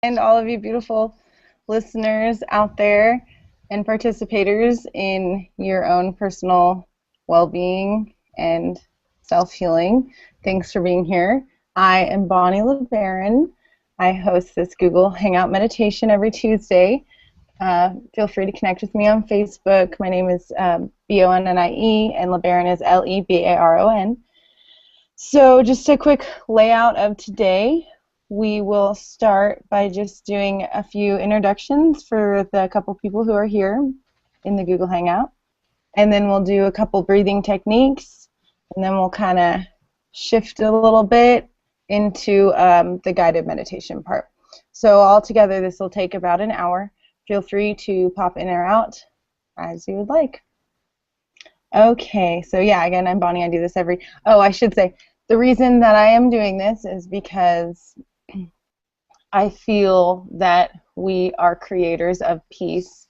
And all of you beautiful listeners out there and participators in your own personal well-being and self-healing. Thanks for being here. I am Bonnie LeBaron. I host this Google Hangout meditation every Tuesday. Feel free to connect with me on Facebook. My name is Bonnie, and LeBaron is Lebaron. So just a quick layout of today. We will start by just doing a few introductions for the couple people who are here in the Google Hangout. And then we'll do a couple breathing techniques. And then we'll kind of shift a little bit into the guided meditation part. So altogether, this will take about an hour. Feel free to pop in or out as you would like. Okay, so yeah, again, I'm Bonnie. I do this I should say, the reason that I am doing this is because I feel that we are creators of peace,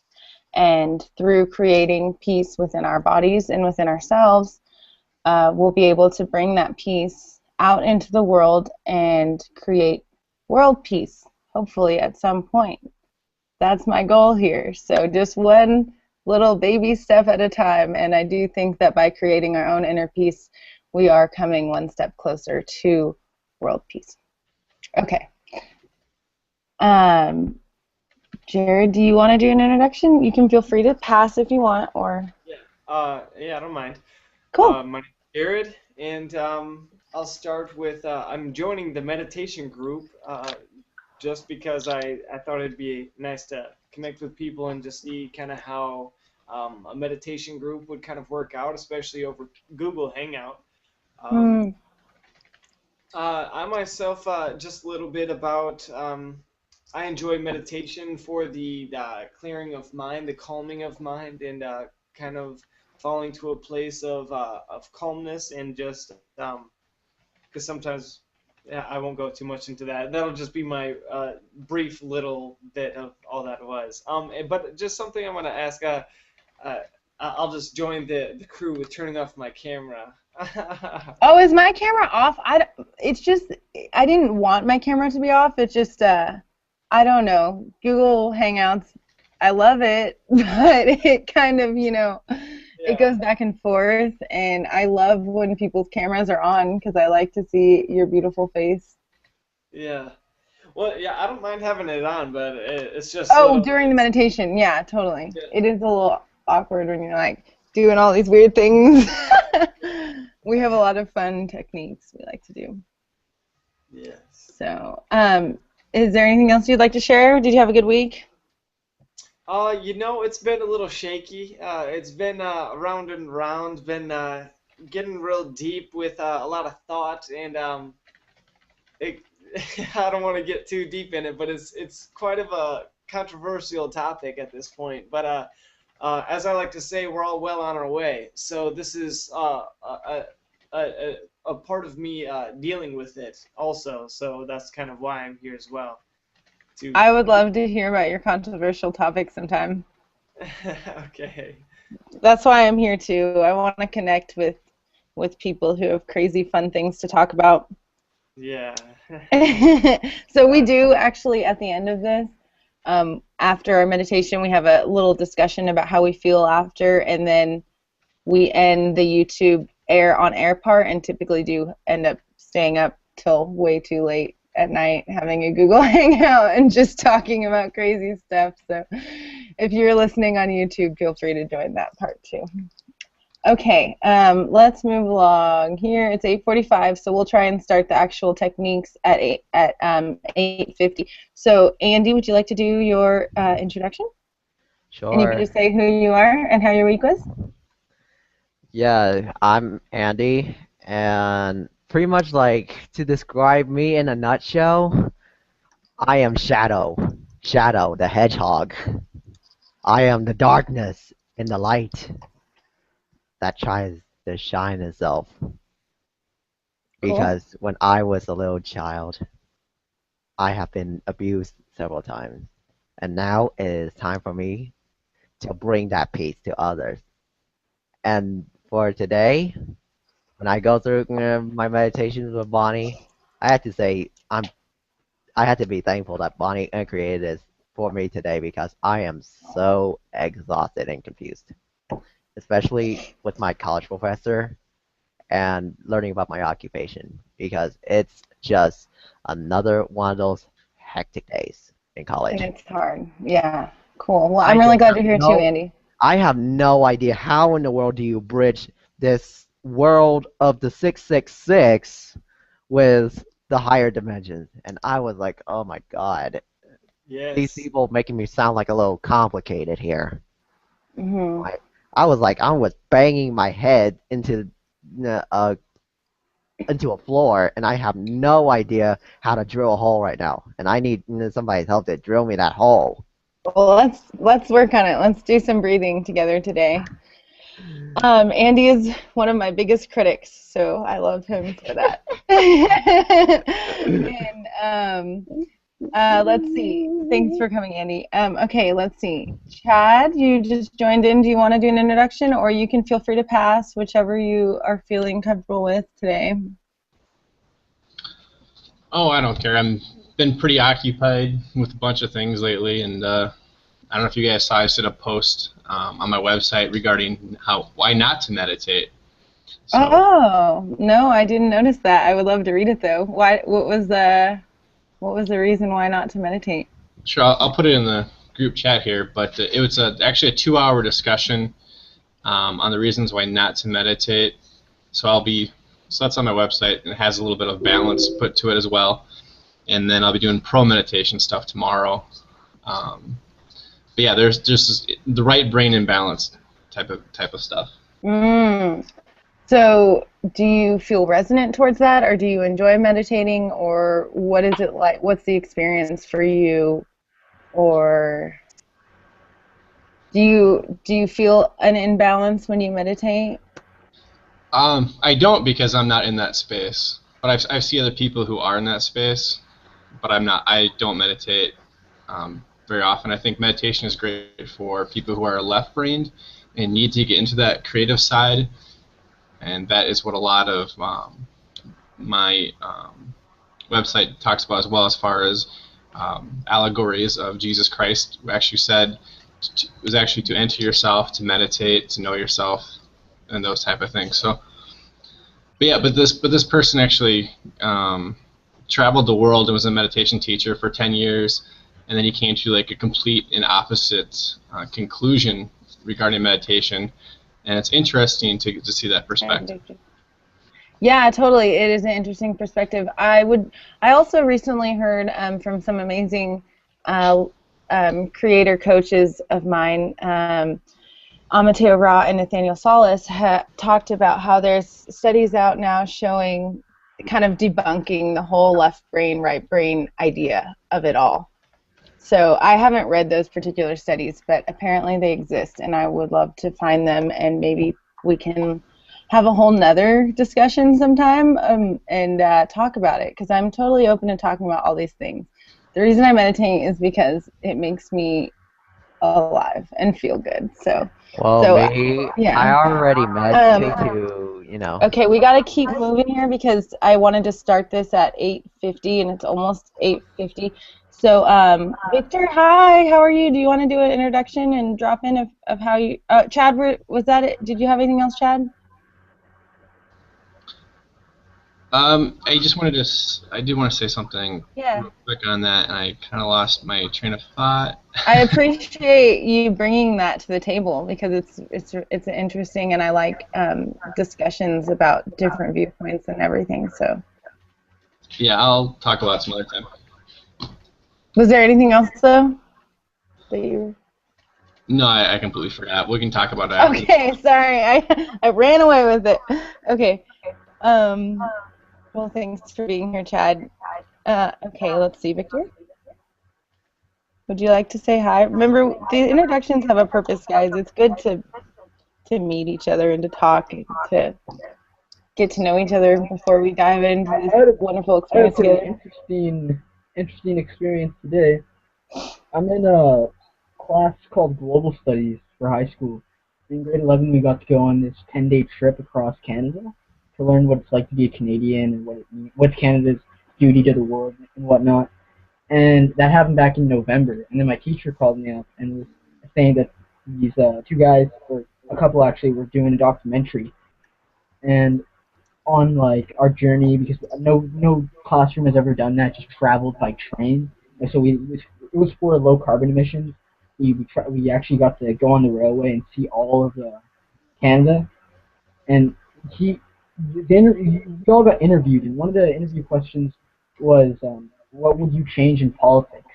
and through creating peace within our bodies and within ourselves, we'll be able to bring that peace out into the world and create world peace, hopefully at some point. That's my goal here. So just one little baby step at a time, and I do think that by creating our own inner peace, we are coming one step closer to world peace. Okay. Jared, do you want to do an introduction? You can feel free to pass if you want, or... Yeah, I don't mind. Cool. My name's Jared, and I'll start with I'm joining the meditation group just because I thought it'd be nice to connect with people and just see kind of how a meditation group would kind of work out, especially over Google Hangout. Um, Hmm. I myself, just a little bit about, I enjoy meditation for the clearing of mind, the calming of mind, and kind of falling to a place of calmness and just, because sometimes, yeah, I won't go too much into that. That'll just be my brief little bit of all that was. But just something I want to ask, uh, I'll just join the crew with turning off my camera. Oh, is my camera off? It's just, I didn't want my camera to be off. It's just, I don't know. Google Hangouts, I love it, but it kind of, it Yeah. goes back and forth, and I love when people's cameras are on because I like to see your beautiful face. Yeah. Well, yeah, I don't mind having it on, but it's just Oh, little during the bits. meditation, yeah, totally. Yeah. It is a little awkward when you're like doing all these weird things. We have a lot of fun techniques we like to do. Yes. So, is there anything else you'd like to share? Did you have a good week? It's been a little shaky. It's been round and round, been getting real deep with a lot of thought, and it, I don't want to get too deep in it, but it's quite of a controversial topic at this point. But as I like to say, we're all well on our way. So this is a part of me dealing with it also. So that's kind of why I'm here as well. To I would love to hear about your controversial topic sometime. okay, That's why I'm here too. I want to connect with people who have crazy fun things to talk about. yeah, So we do actually at the end of this, after our meditation, we have a little discussion about how we feel after, and then we end the YouTube air part, and typically do end up staying up till way too late at night having a Google Hangout and just talking about crazy stuff. So if you're listening on YouTube, feel free to join that part too. Okay, let's move along. Here it's 8:45, so we'll try and start the actual techniques at 8:50. So Andy, would you like to do your introduction? And you can Sure. just say who you are and how your week was. Yeah, I'm Andy, and pretty much like to describe me in a nutshell, I am Shadow. Shadow, the hedgehog. I am the darkness in the light that tries to shine itself. Cool. Because when I was a little child, I have been abused several times. And now it is time for me to bring that peace to others. And for today, when I go through my meditations with Bonnie, I have to say I had to be thankful that Bonnie created this for me today because I am so exhausted and confused, especially with my college professor and learning about my occupation because it's just another one of those hectic days in And college. it's hard. Yeah. Cool. Well, I I'm really just glad have you're here too, no Andy. I have no idea how in the world do you bridge this world of the 666 with the higher dimensions. And I was like, oh my god, these Yes. people making me sound like a little complicated here. Hmm. Like I was banging my head uh into a floor, and I have no idea how to drill a hole right now. And I need somebody's help to drill me that hole. Well, let's work on it. Let's do some breathing together today. Andy is one of my biggest critics, so I love him for that. And let's see. Thanks for coming, Andy. Okay, let's see. Chad, you just joined in. Do you want to do an introduction, or you can feel free to pass, whichever you are feeling comfortable with today. Oh, I don't care. I'm been pretty occupied with a bunch of things lately, and I don't know if you guys saw. I did a post on my website regarding why not to meditate. So Oh, no, I didn't notice that. I would love to read it though. Why? What was the reason why not to meditate? sure, I'll put it in the group chat here. But it was actually a 2-hour discussion on the reasons why not to meditate. So that's on my website, and it has a little bit of balance put to it as well. And then I'll be doing pro meditation stuff tomorrow. Um, but yeah, there's just the right brain and balance type of stuff. Mm. So, do you feel resonant towards that, or do you enjoy meditating, or what is it like? What's the experience for you, or do you feel an imbalance when you meditate? I don't because I'm not in that space. But I see other people who are in that space, but I'm not. I don't meditate very often. I think meditation is great for people who are left-brained and need to get into that creative side, and that is what a lot of my website talks about as well, as far as allegories of Jesus Christ, who actually said was actually to enter yourself, to meditate, to know yourself, and those type of things. So. But yeah, but this person actually traveled the world and was a meditation teacher for 10 years, and then he came to like a complete and opposite conclusion regarding meditation, and it's interesting to see that perspective. Yeah, totally. It is an interesting perspective. I also recently heard from some amazing uh, creator coaches of mine, Amateo Ra and Nathaniel Salas, talked about how there's studies out now showing, kind of debunking the whole left brain, right brain idea of it all. So I haven't read those particular studies, but apparently they exist, and I would love to find them, and maybe we can have a whole nother discussion sometime and talk about it, because I'm totally open to talking about all these things. The reason I meditate is because it makes me alive and feel good. So, Well, so me, I yeah. already Um, meditate to. okay, we got to keep moving here because I wanted to start this at 8:50 and it's almost 8:50. So, Victor, hi, how are you? Do you want to do an introduction and drop in of how you, Chad, was that it? Did you have anything else, Chad? I did want to say something Yeah. real quick on that, and I kind of lost my train of thought. I appreciate you bringing that to the table because it's interesting, and I like discussions about different viewpoints and everything. So, Yeah, I'll talk about it some other time. was there anything else though that you? No, I completely forgot. We can talk about it after. Okay, sorry, I ran away with it. Okay. Um. Well, thanks for being here, Chad. Okay, let's see, Victor. Would you like to say hi? Remember, the introductions have a purpose, guys. It's good to meet each other and to talk and to get to know each other before we dive into this wonderful I had a experience pretty together. interesting experience today. I'm in a class called Global Studies for high school. In grade 11, we got to go on this 10-day trip across Canada to learn what it's like to be a Canadian and what's Canada's duty to the world and whatnot. And that happened back in November. And then my teacher called me up and was saying that these two guys, or a couple actually, were doing a documentary and on like our journey because no classroom has ever done that. Just traveled by train, and so it was for low carbon emissions. We actually got to go on the railway and see all of Canada, and he we all got interviewed, and one of the interview questions was, what would you change in politics?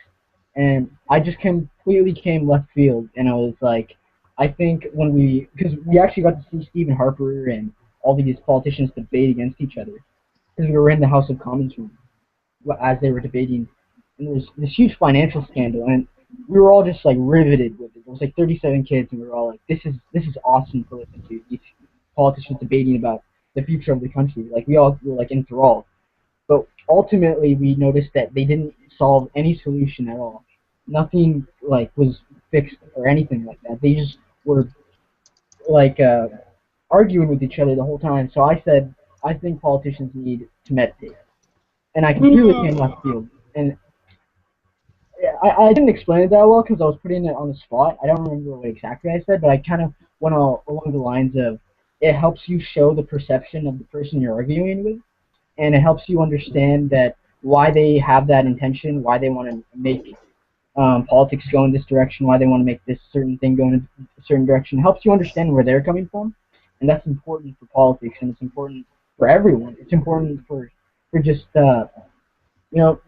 And I just completely came left field, and I was like, I think because we actually got to see Stephen Harper and all these politicians debate against each other, because we were in the House of Commons room as they were debating, and there was this huge financial scandal, and we were all just like riveted with it. There was like 37 kids, and we were all like, this is awesome to listen to. These politicians debating about the future of the country. Like we all were like enthralled. But ultimately, we noticed that they didn't solve any solution at all. Nothing like was fixed or anything like that. They just were like arguing with each other the whole time. So I said, I think politicians need to meditate, and I completely came left field. And I didn't explain it that well because I was putting it on the spot. I don't remember what exactly I said, but I kind of went along the lines of it helps you show the perception of the person you're arguing with, and it helps you understand that why they have that intention, why they want to make politics go in this direction, why they want to make this certain thing go in a certain direction. It helps you understand where they're coming from, and that's important for politics, and it's important for everyone. It's important for just you know,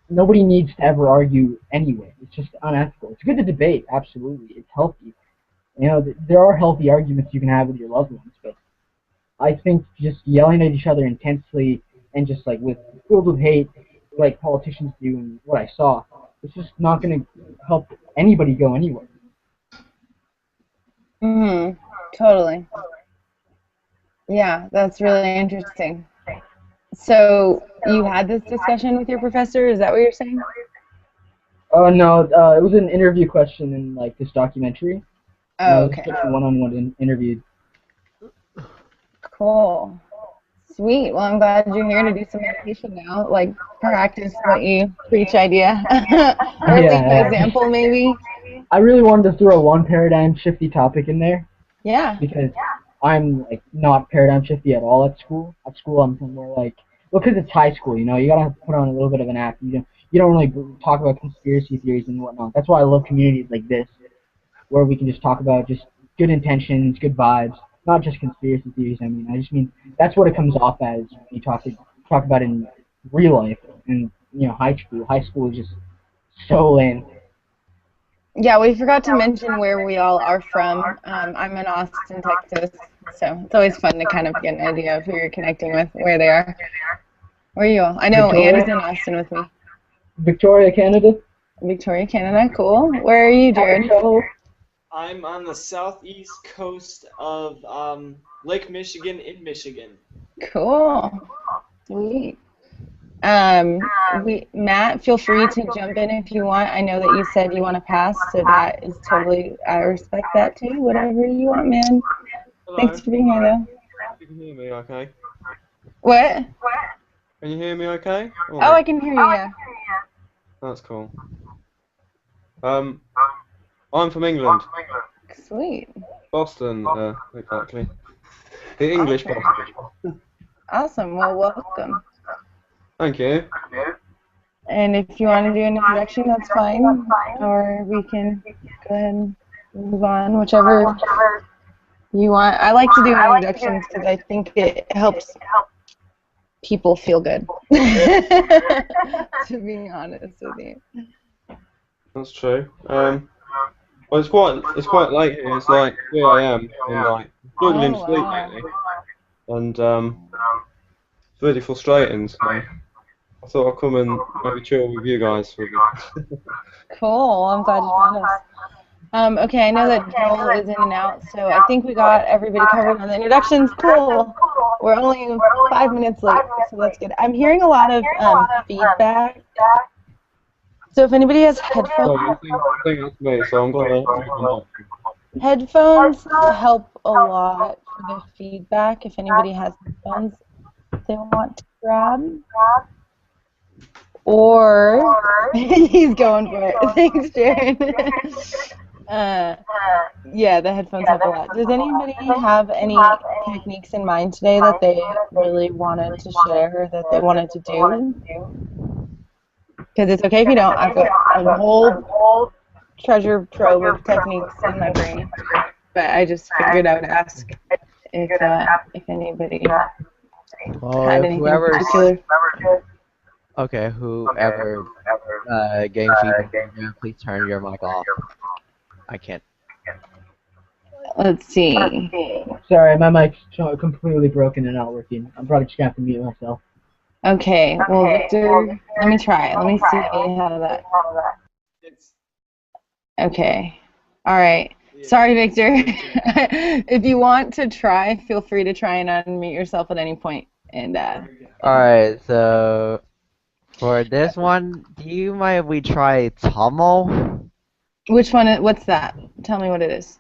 nobody needs to ever argue anyway. It's just unethical. It's good to debate, absolutely. It's healthy. There are healthy arguments you can have with your loved ones, but I think just yelling at each other intensely and just like filled with hate, like politicians do, and what I saw, it's just not going to help anybody go anywhere. Totally. Yeah, that's really interesting. So you had this discussion with your professor? Is that what you're saying? Oh no, it was an interview question in like this documentary, and I Oh, was okay. getting one-on-one interviewed. Cool. Sweet. Well, I'm glad you're here to do some meditation now. Like practice what you preach idea. Or lead by Yeah, example, maybe. I really wanted to throw one paradigm shifty topic in there Yeah. because I'm like not paradigm shifty at all at school. At school, I'm more like, well, because it's high school, you gotta put on a little bit of an act. You don't really talk about conspiracy theories and whatnot. That's why I love communities like this, where we can just talk about just good intentions, good vibes, not just conspiracy theories. I just mean that's what it comes off as when you talk about it in real life. And high school. High school is just so lame. Yeah, we forgot to mention where we all are from. I'm in Austin, Texas, so it's always fun to kind of get an idea of who you're connecting with, where they are. Where are you all? I know Anne's in Austin with me. Victoria, Canada. Victoria, Canada, cool. Where are you, Jared? I'm on the southeast coast of Lake Michigan in Michigan. Cool. Sweet. Matt, feel free to jump in if you want. I know that you said you want to pass, so that is totally, I respect that too. Whatever you want, man. Hello. Thanks for being here, though. You can hear me okay? What? Can you hear me okay? Oh, I can hear you, yeah. That's cool. I'm from England. Sweet. Boston, exactly. The English Boston. Awesome. Well, welcome. Thank you. And if you want to do an introduction, that's fine. Or we can go ahead and move on, whichever you want. I like to do introductions because I think it helps people feel good. To be honest with you. That's true. Well, it's quite late here. It's like 3 a.m. and like struggling to sleep wow. lately, and it's really frustrating. So I thought I'd come and maybe chill with you guys for a bit. Cool. I'm glad you found us. Okay, I know that Joel is in and out, so I think we got everybody covered on the introductions. Cool. We're only 5 minutes late, so that's good. I'm hearing a lot of feedback. So if anybody has headphones, Oh, I think that's me. So I'm gonna move on. headphones help a lot for the feedback. If anybody has headphones they want to grab, Or he's going for it. Thanks, Jared. Yeah, the headphones help a lot. Does anybody have any techniques in mind today that they really wanted to share, that they wanted to do? Because it's okay if you don't. I've got a whole treasure trove of techniques in my brain, but I just figured I would ask if anybody Well, had if anything in whoever's particular. okay, whoever game feedback, yeah, please turn your mic off. I can't. Let's see. Sorry, my mic's completely broken and not working. I'm probably just gonna have to mute myself. Okay, well, Victor, let me try. Let me see how that. It's Okay. All right. yeah. Sorry, Victor. If you want to try, feel free to try and unmute yourself at any point. And Alright, so for this one, do you mind if we try Tomo? which one? What's that? Tell me what it is.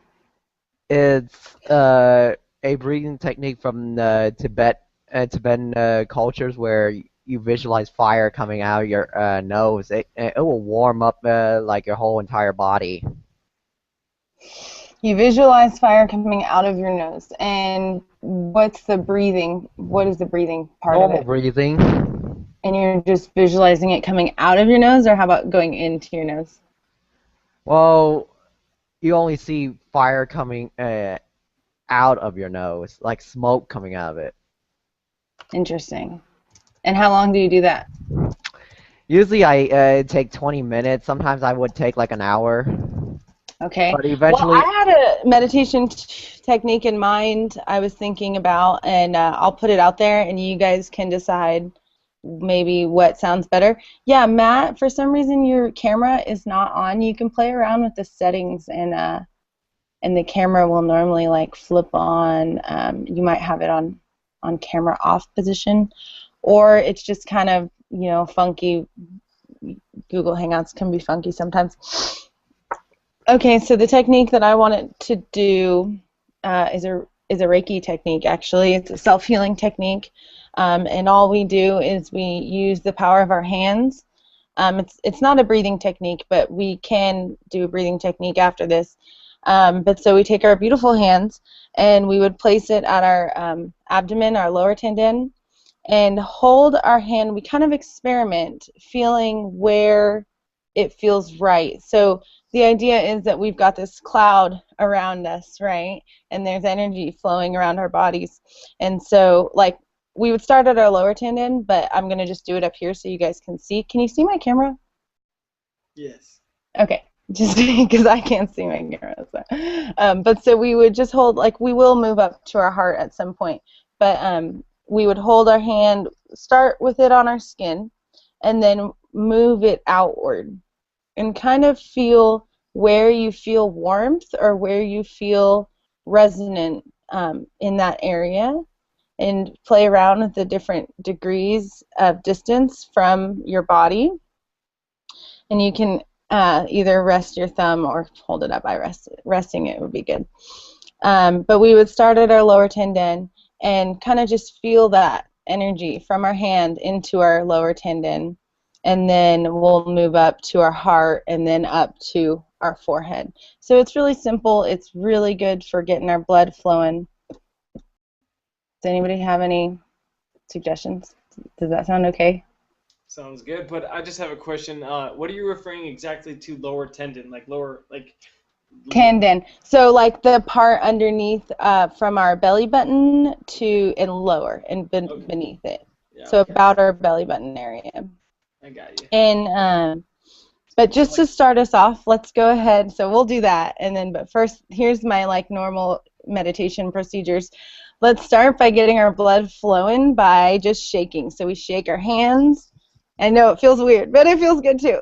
It's a breathing technique from the Tibetan cultures where you visualize fire coming out of your nose. It will warm up like your whole entire body. You visualize fire coming out of your nose, and what's the breathing? What is the breathing part of Normal it? breathing. And you're just visualizing it coming out of your nose, or how about going into your nose? Well, you only see fire coming out of your nose, like smoke coming out of it. Interesting. And how long do you do that? Usually I take 20 minutes. Sometimes I would take like an hour. Okay. But Well, eventually, I had a meditation technique in mind I was thinking about, and I'll put it out there, and you guys can decide maybe what sounds better. Yeah, Matt, for some reason your camera is not on. You can play around with the settings, and the camera will normally like flip on. You might have it on camera off position, or it's just kind of, funky. Google Hangouts can be funky sometimes. Okay, so the technique that I wanted to do is a Reiki technique. Actually, it's a self-healing technique, and all we do is we use the power of our hands. It's not a breathing technique, but we can do a breathing technique after this. But so we take our beautiful hands and we would place it at our abdomen, our lower tendon, and hold our hand. We kind of experiment, feeling where it feels right. So the idea is that we've got this cloud around us, right? And there's energy flowing around our bodies. And so, like, we would start at our lower tendon, but I'm going to just do it up here so you guys can see. Can you see my camera? Yes. Okay. Just because I can't see my camera. So. But so we would just hold, like, we will move up to our heart at some point. But we would hold our hand, start with it on our skin, and then move it outward. And kind of feel where you feel warmth or where you feel resonant in that area, and play around with the different degrees of distance from your body. And you can either rest your thumb or hold it up. Resting it would be good. But we would start at our lower tendon and kind of just feel that energy from our hand into our lower tendon, and then we'll move up to our heart and then up to our forehead. So it's really simple. It's really good for getting our blood flowing. Does anybody have any suggestions? Does that sound okay? Sounds good, but I just have a question. What are you referring exactly to lower tendon? Like lower, like Tendon. So like the part underneath from our belly button to and lower and Okay. beneath it. Yeah, So okay. about our belly button area. I got you. And but just to start us off, let's go ahead. So we'll do that, and then but first, here's my like normal meditation procedures. Let's start by getting our blood flowing by just shaking. So we shake our hands. I know it feels weird, but it feels good too.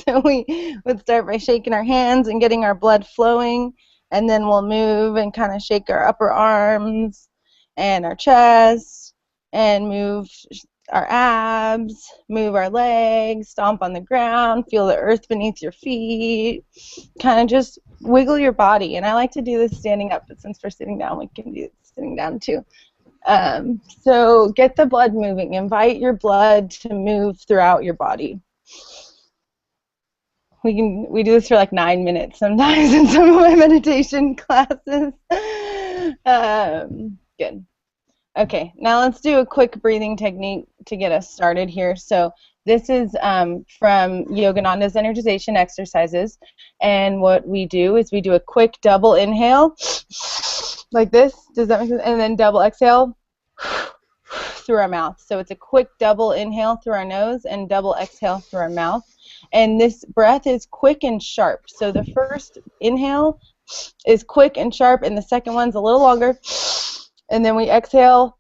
So we would start by shaking our hands and getting our blood flowing, and then we'll move and kind of shake our upper arms and our chest, and move our abs, move our legs, stomp on the ground, feel the earth beneath your feet, kind of just wiggle your body. And I like to do this standing up, but since we're sitting down, we can do it sitting down too. So get the blood moving. Invite your blood to move throughout your body. We do this for like 9 minutes sometimes in some of my meditation classes. Good. Okay, now let's do a quick breathing technique to get us started here. So this is from Yogananda's energization exercises, and what we do is we do a quick double inhale like this. Does that make sense? And then double exhale through our mouth. So it's a quick double inhale through our nose and double exhale through our mouth. And this breath is quick and sharp. So the first inhale is quick and sharp, and the second one's a little longer. And then we exhale,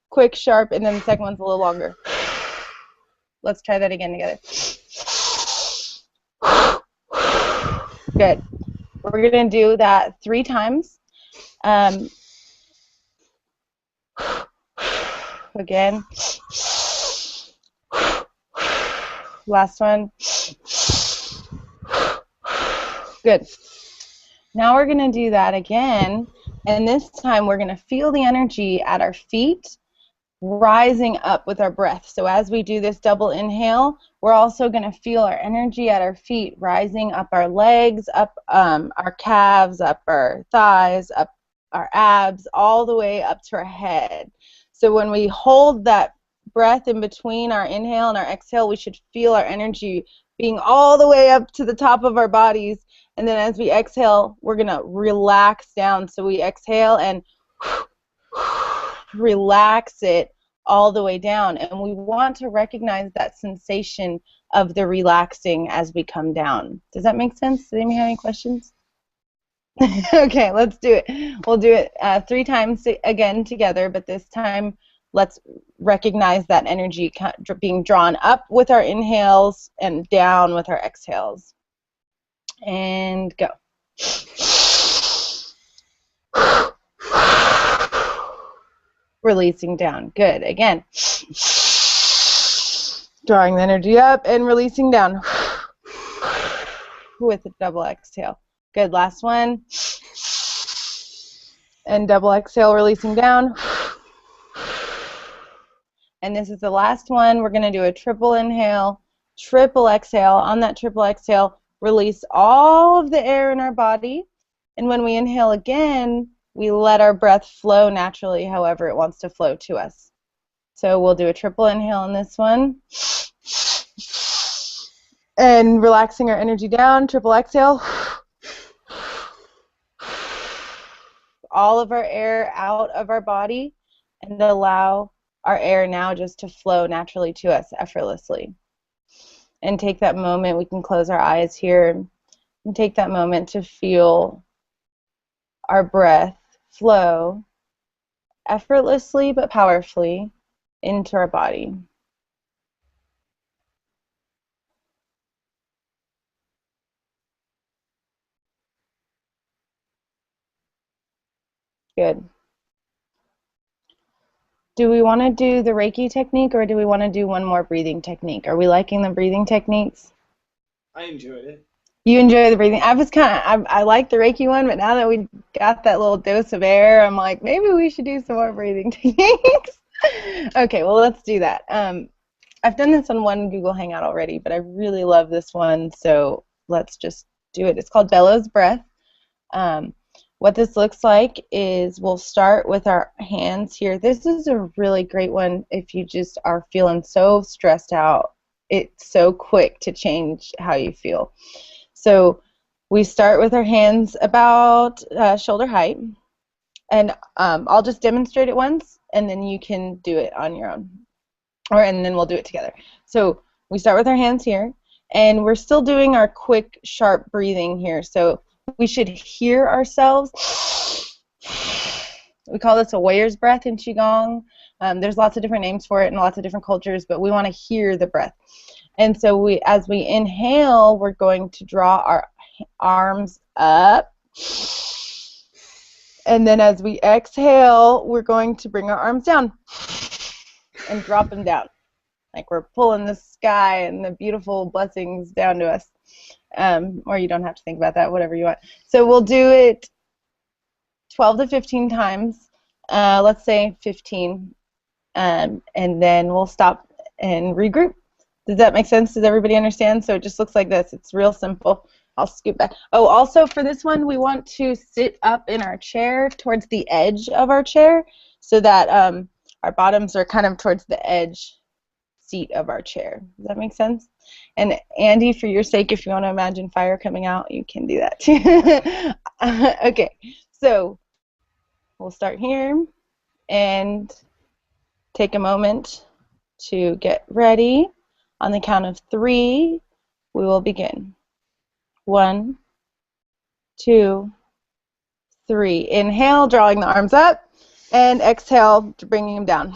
quick, sharp, and then the second one's a little longer. Let's try that again together. Good. We're going to do that 3 times. Again. Last one. Good. Now we're going to do that again, and this time we're going to feel the energy at our feet rising up with our breath. So as we do this double inhale, we're also going to feel our energy at our feet rising up our legs, up our calves, up our thighs, up our abs, all the way up to our head. So when we hold that breath in between our inhale and our exhale, we should feel our energy being all the way up to the top of our bodies. And then as we exhale, we're going to relax down. So we exhale and relax it all the way down. And we want to recognize that sensation of the relaxing as we come down. Does that make sense? Does anybody have any questions? Okay, let's do it. We'll do it 3 times again together, but this time let's recognize that energy being drawn up with our inhales and down with our exhales. And go. Releasing down. Good. Again. Drawing the energy up and releasing down with a double exhale. Good. Last one. And double exhale, releasing down. And this is the last one. We're going to do a triple inhale, triple exhale. On that triple exhale, release all of the air in our body. And when we inhale again, we let our breath flow naturally however it wants to flow to us. So we'll do a triple inhale on this one. And relaxing our energy down, triple exhale. All of our air out of our body, and allow our air now just to flow naturally to us effortlessly. And take that moment, we can close our eyes here, and take that moment to feel our breath flow effortlessly but powerfully into our body. Good. Do we want to do the Reiki technique, or do we want to do one more breathing technique? Are we liking the breathing techniques? I enjoyed it. You enjoy the breathing? I like the Reiki one, but now that we got that little dose of air, I'm like, maybe we should do some more breathing techniques. Okay, well, let's do that. I've done this on one Google Hangout already, but I really love this one, so let's just do it. It's called Bellows Breath. What this looks like is we'll start with our hands here. This is a really great one if you just are feeling so stressed out. It's so quick to change how you feel. So we start with our hands about shoulder height, and I'll just demonstrate it once, and then you can do it on your own, and then we'll do it together. So we start with our hands here, and we're still doing our quick, sharp breathing here. So we should hear ourselves. We call this a warrior's breath in Qigong. There's lots of different names for it in lots of different cultures, but we want to hear the breath. And so as we inhale, we're going to draw our arms up. And then as we exhale, we're going to bring our arms down and drop them down. Like we're pulling the sky and the beautiful blessings down to us. Or you don't have to think about that, whatever you want. So we'll do it 12 to 15 times. let's say 15, and then we'll stop and regroup. Does that make sense? Does everybody understand? So it just looks like this. It's real simple. I'll scoot back. Oh, also for this one, we want to sit up in our chair towards the edge of our chair so that our bottoms are kind of towards the edge seat of our chair. Does that make sense? And Andy, for your sake, if you want to imagine fire coming out, you can do that too. Okay, so we'll start here and take a moment to get ready. On the count of 3, we will begin. 1, 2, 3. Inhale, drawing the arms up, and exhale, bringing them down.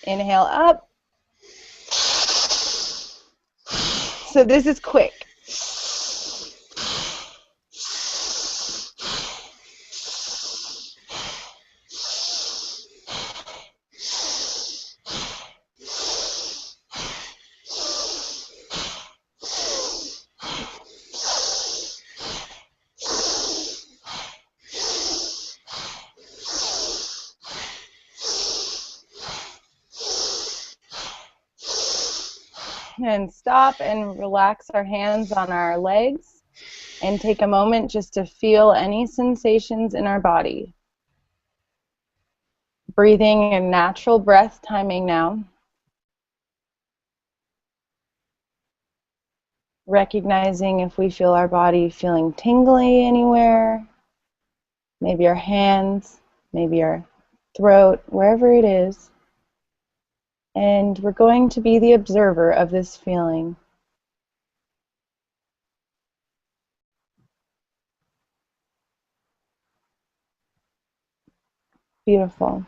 Inhale up. So this is quick. And stop and relax our hands on our legs and take a moment just to feel any sensations in our body. Breathing in natural breath timing now. Recognizing if we feel our body feeling tingly anywhere, maybe our hands, maybe our throat, wherever it is. And we're going to be the observer of this feeling. Beautiful.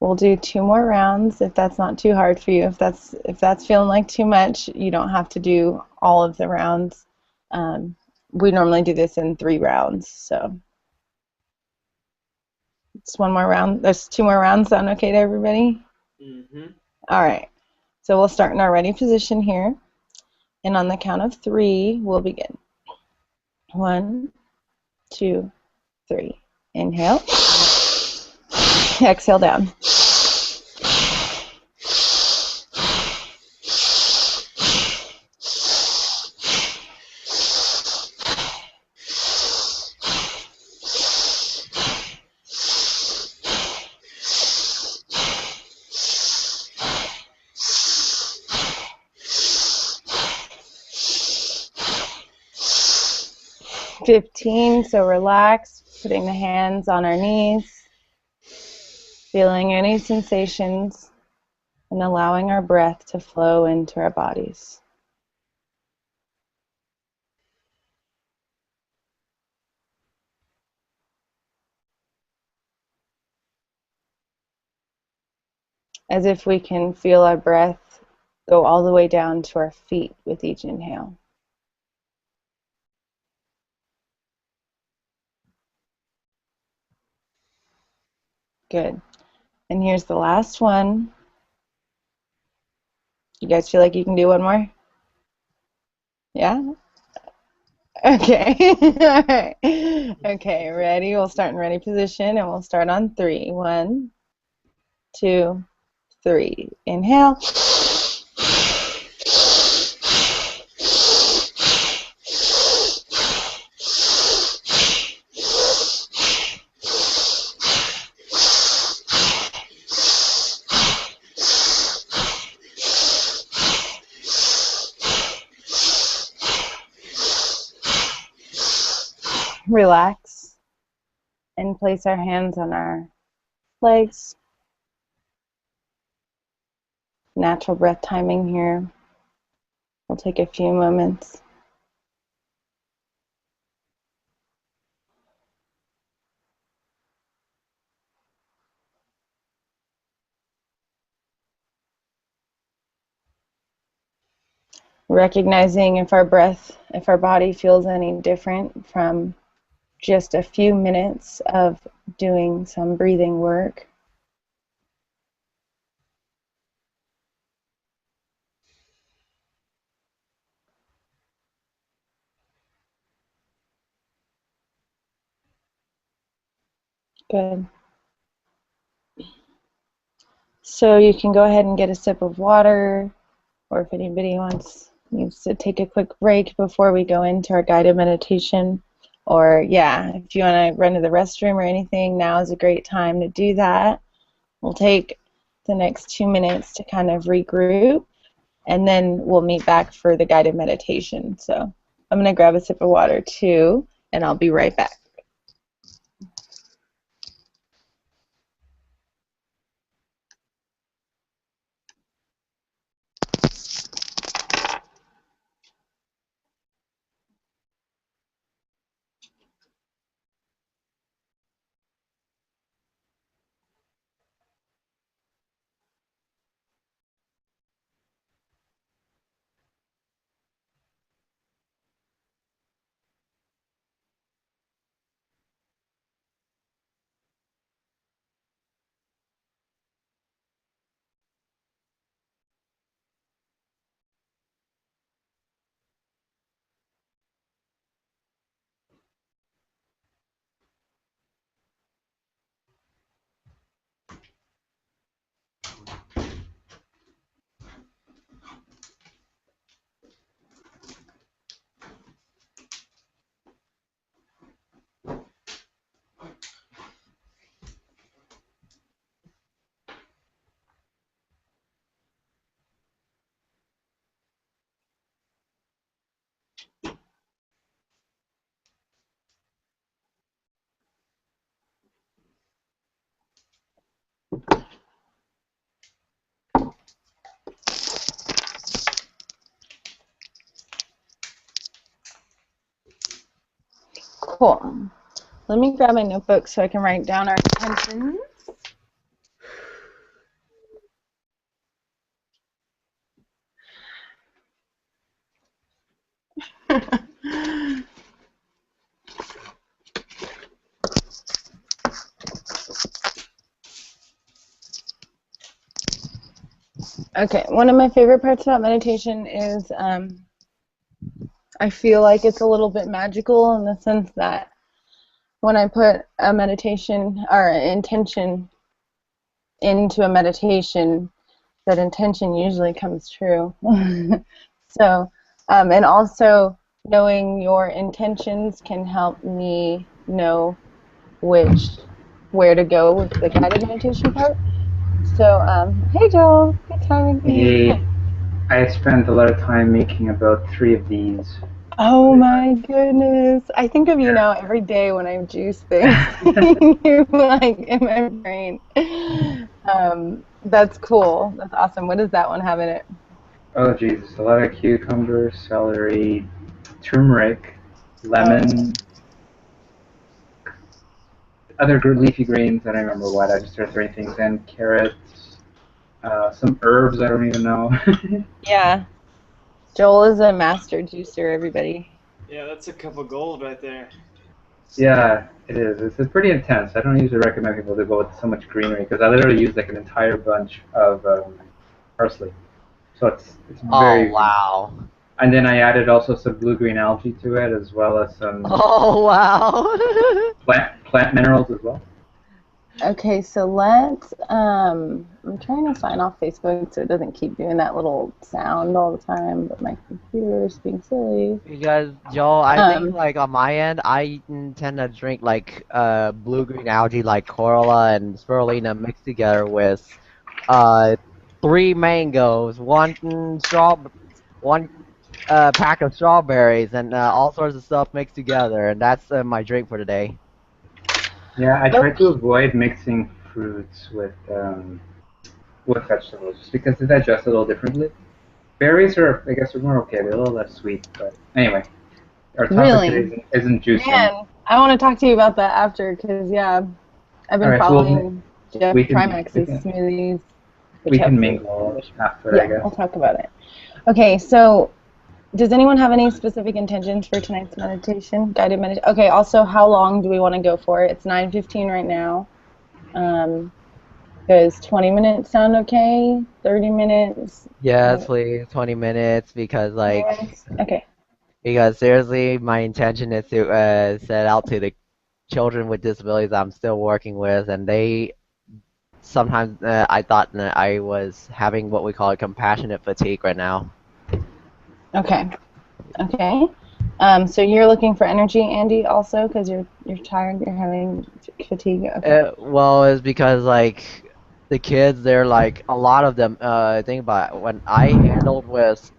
We'll do 2 more rounds if that's not too hard for you. If that's feeling like too much, you don't have to do all of the rounds. We normally do this in 3 rounds, so it's 1 more round. There's 2 more rounds. Sound okay to everybody? Mm-hmm. All right. So we'll start in our ready position here, and on the count of 3, we'll begin. 1, 2, 3. Inhale. Exhale down. 15, so relax, putting the hands on our knees, feeling any sensations, and allowing our breath to flow into our bodies. As if we can feel our breath go all the way down to our feet with each inhale. Good. And here's the last one. You guys feel like you can do one more? Yeah? Okay. All right. Okay, ready? We'll start in ready position and we'll start on 3. 1, 2, 3. Inhale. Relax and place our hands on our legs. Natural breath timing here. We'll take a few moments. Recognizing if our body feels any different from just a few minutes of doing some breathing work. Good. So you can go ahead and get a sip of water, or if anybody needs to take a quick break before we go into our guided meditation. Or yeah, if you want to run to the restroom or anything, now is a great time to do that. We'll take the next 2 minutes to kind of regroup, and then we'll meet back for the guided meditation. So I'm going to grab a sip of water too, and I'll be right back. Cool. Let me grab my notebook so I can write down our intentions. Okay, one of my favorite parts about meditation is I feel like it's a little bit magical in the sense that when I put a meditation or an intention into a meditation, that intention usually comes true. So, and also knowing your intentions can help me know where to go with the guided meditation part. So, hey Joel, good timing. Hey, I spent a lot of time making about 3 of these. Oh my goodness. I think of you now every day when I juice things. You're like in my brain. That's cool. That's awesome. What does that one have in it? Oh Jesus, a lot of cucumber, celery, turmeric, lemon, other leafy greens. I don't remember what. I just started throwing things in. Carrots, some herbs I don't even know. Yeah. Joel is a master juicer, everybody. Yeah, that's a cup of gold right there. Yeah, it is. It's pretty intense. I don't usually recommend people to go with so much greenery because I literally use like an entire bunch of parsley. So it's Oh very. wow. And then I added also some blue-green algae to it, as well as some Oh wow. plant minerals as well. Okay, so I'm trying to sign off Facebook so it doesn't keep doing that little sound all the time, but my computer is being silly. Because Joel, I think Um, like on my end, I tend to drink like blue green algae like chlorella and spirulina mixed together with uh 3 mangoes, one pack of strawberries, and all sorts of stuff mixed together, and that's my drink for today. Yeah, I try to okay. avoid mixing fruits with vegetables just because they digest a little differently. Berries are, I guess, are more okay. They're a little less sweet, but anyway, our topic today Really? isn't juicing. Man, I want to talk to you about that after because, yeah, I've All been right, well, following Jeff we can we Trimax's can smoothies, which we have can fruit. mingle Which, after, I yeah, guess. we'll talk about it. Okay, so does anyone have any specific intentions for tonight's meditation, guided meditation? Okay, also, how long do we want to go for? It's 9:15 right now. Does 20 minutes sound okay? 30 minutes? Yes, please, 20 minutes because 20 like minutes? Okay. because seriously, my intention is to set out to the children with disabilities I'm still working with, and they sometimes I thought that I was having what we call compassionate fatigue right now. Okay. Okay. So you're looking for energy, Andy, also because you're tired, you're having fatigue. Okay. Well, it's because like the kids, they're like a lot of them. Think about it, when I handled with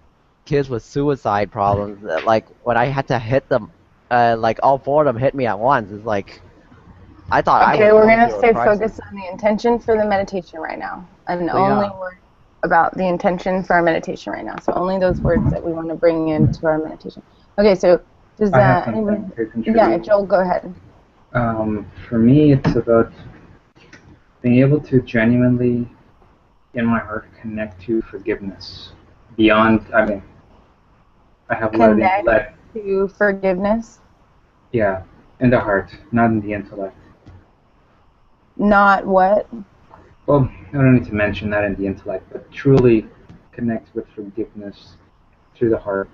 kids with suicide problems, like when I had to hit them, like all four of them hit me at once. It's like I thought I Okay, was we're going gonna through a stay crisis. focused on the intention for the meditation right now, and So only yeah, worry about the intention for our meditation right now. So only those words that we want to bring into our meditation. Okay, so does I have something anyone? to Yeah, contribute. Joel, go ahead. For me, it's about being able to genuinely, in my heart, connect to forgiveness. Beyond, I mean, I have a lot of Connect intellect. to forgiveness, Yeah, in the heart, not in the intellect. not what? Well, I don't need to mention that in the intellect, but truly connect with forgiveness through the heart.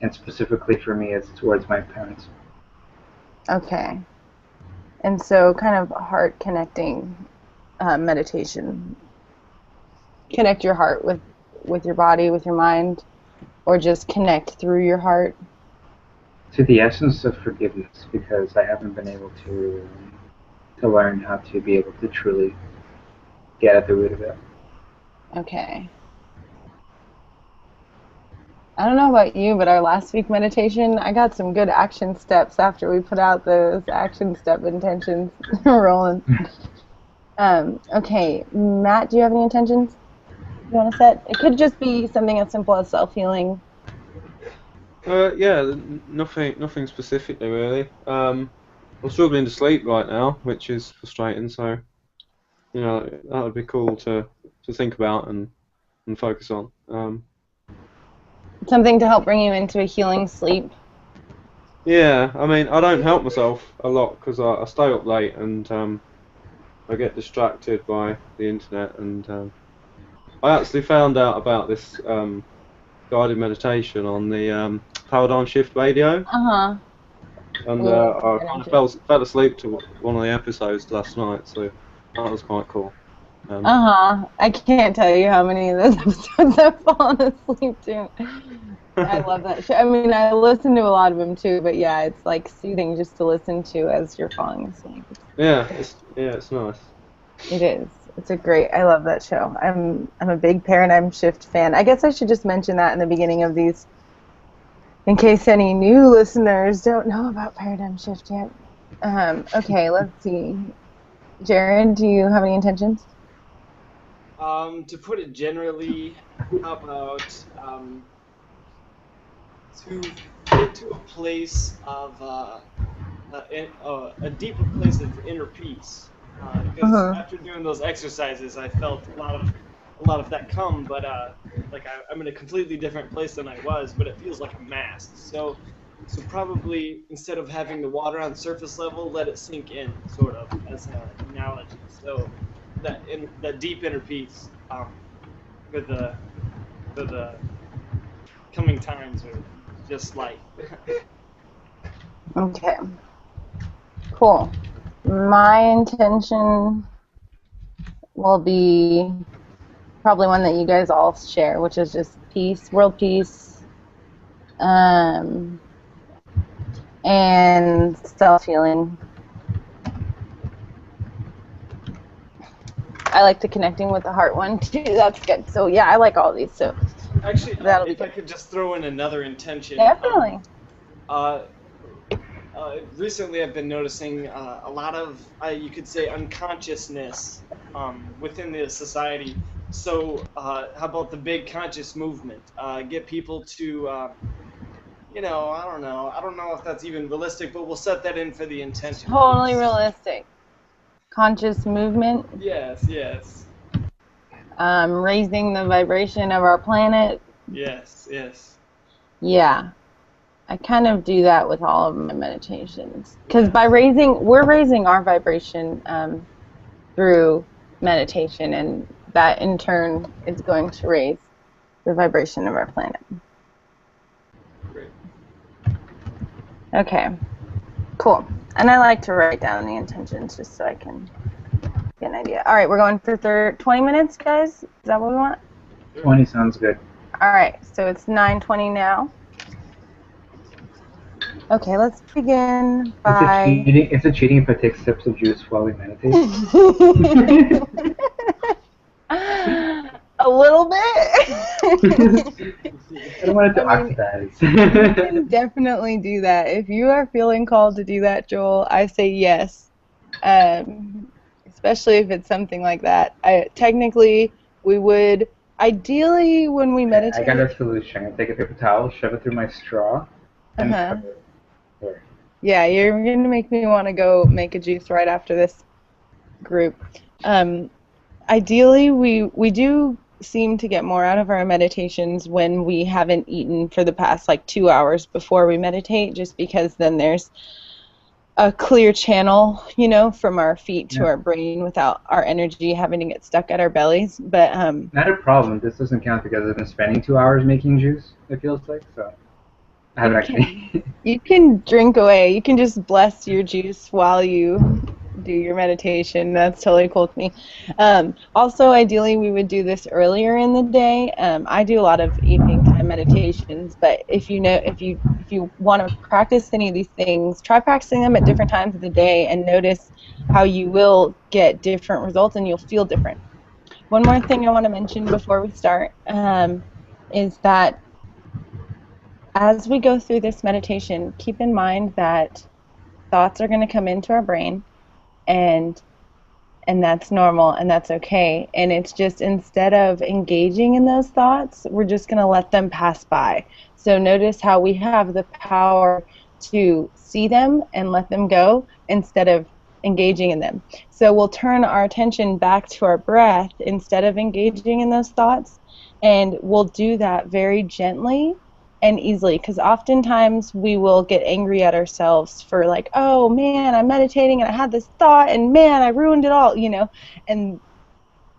And specifically for me, it's towards my parents. Okay, and so kind of heart connecting meditation. Connect your heart with your body, with your mind, or just connect through your heart. To the essence of forgiveness, because I haven't been able to learn how to be able to truly get at the root of it. Okay. I don't know about you, but our last week meditation, I got some good action steps after we put out those action step intentions rolling. Okay, Matt, do you have any intentions you want to set? It could just be something as simple as self-healing. Yeah, nothing specifically really. I'm struggling to sleep right now, which is frustrating. So that would be cool to think about and focus on. Something to help bring you into a healing sleep. Yeah, I mean, I don't help myself a lot because I stay up late and I get distracted by the internet. And I actually found out about this guided meditation on the Paradigm Shift radio, Uh-huh. and We need to I get kind of into it. fell asleep to one of the episodes last night, so that was quite cool. Uh-huh. I can't tell you how many of those episodes I've fallen asleep to. I love that show. I mean, I listen to a lot of them too, but yeah, it's like soothing just to listen to as you're falling asleep. It's nice. It is. It's a great. I love that show. I'm a big Paradigm Shift fan. I guess I should just mention that in the beginning of these, in case any new listeners don't know about Paradigm Shift yet. Okay, let's see. Jared, do you have any intentions? To put it generally, how about to get to a place of a deeper place of inner peace. Because Uh-huh. after doing those exercises, I felt a lot of that come, but like I'm in a completely different place than I was, but it feels like a mask. So probably instead of having the water on surface level, let it sink in, sort of as an analogy. So that deep inner peace for the coming times or just life. Okay, cool. My intention will be probably one that you guys all share, which is just peace, world peace, um, and self-healing. I like the connecting with the heart one too. That's good. So yeah, I like all these. So Actually, that'll be if I good. could just throw in another intention, Definitely. uh, recently I've been noticing a lot of, you could say, unconsciousness within the society. So, how about the big conscious movement? Get people to, I don't know if that's even realistic, but we'll set that in for the intention at Totally least. realistic. Conscious movement, Yes, yes, raising the vibration of our planet. yes, yes. Yeah, I kind of do that with all of my meditations because Yeah. by we're raising our vibration through meditation, and that in turn is going to raise the vibration of our planet. Great. Okay, cool. And I like to write down the intentions just so I can Get an idea. All right, we're going for 20 minutes, guys. Is that what we want? 20 sounds good. All right, so it's 9:20 now. Okay, let's begin by... Is it cheating if I take sips of juice while we meditate? A little bit. I don't want it to I mean, oxidize. you can definitely do that. If you are feeling called to do that, Joel, I say yes. Especially if it's something like that. Technically, we would, ideally, when we meditate... I got a solution. I take a paper towel, shove it through my straw, and cover it. There. Yeah, you're going to make me want to go make a juice right after this group. Ideally, we do seem to get more out of our meditations when we haven't eaten for the past like 2 hours before we meditate, just because then there's a clear channel, from our feet to our brain without our energy having to get stuck at our bellies. But not a problem. This doesn't count because I've been spending 2 hours making juice, it feels like, so I haven't actually. You can drink away. You can just bless your juice while you do your meditation. That's totally cool with me. Also, ideally, we would do this earlier in the day. I do a lot of evening time meditations, but if you want to practice any of these things, try practicing them at different times of the day and notice how you will get different results and you'll feel different. One more thing I want to mention before we start is that as we go through this meditation, keep in mind that thoughts are going to come into our brain, and that's normal and that's okay. And it's just, instead of engaging in those thoughts, we're just going to let them pass by. So notice how we have the power to see them and let them go instead of engaging in them. So we'll turn our attention back to our breath instead of engaging in those thoughts, and we'll do that very gently and easily, because oftentimes we will get angry at ourselves for like, oh man, I'm meditating and I had this thought and man, I ruined it all, and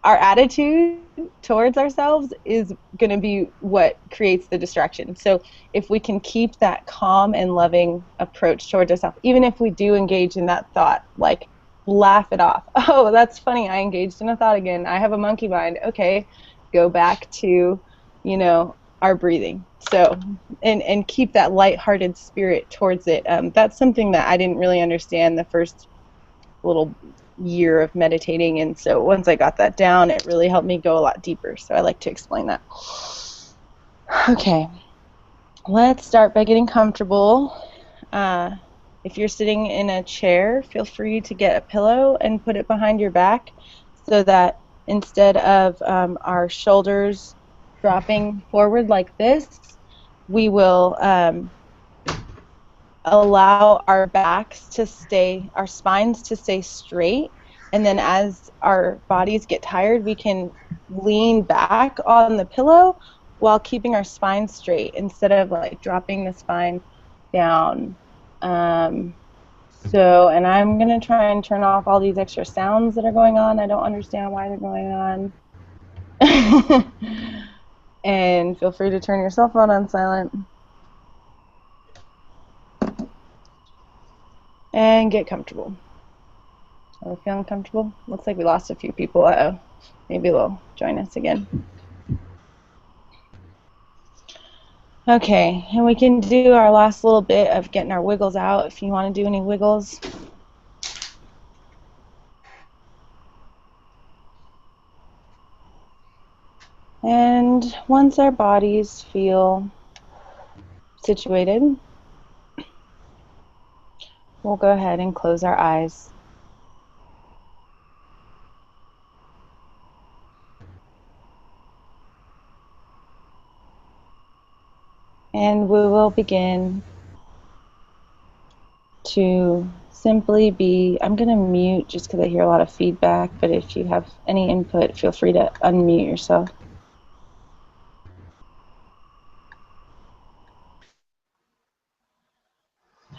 our attitude towards ourselves is going to be what creates the distraction. So if we can keep that calm and loving approach towards ourselves, even if we do engage in that thought, like laugh it off. Oh, that's funny, I engaged in a thought again. I have a monkey mind. Okay, go back to, our breathing. So, and keep that lighthearted spirit towards it. That's something that I didn't really understand the first little year of meditating, and so once I got that down, it really helped me go a lot deeper. So I like to explain that. Okay, let's start by getting comfortable. If you're sitting in a chair, feel free to get a pillow and put it behind your back so that instead of our shoulders dropping forward like this, we will allow our our spines to stay straight, and then as our bodies get tired, we can lean back on the pillow while keeping our spine straight instead of like dropping the spine down. And I'm going to try and turn off all these extra sounds that are going on. I don't understand why they're going on. And feel free to turn your cell phone on silent. And get comfortable. Are we feeling comfortable? Looks like we lost a few people. Uh-oh. Maybe they'll join us again. Okay, and we can do our last little bit of getting our wiggles out if you want to do any wiggles. And once our bodies feel situated, we'll go ahead and close our eyes. And we will begin to simply be, I'm going to mute just because I hear a lot of feedback, but if you have any input, feel free to unmute yourself.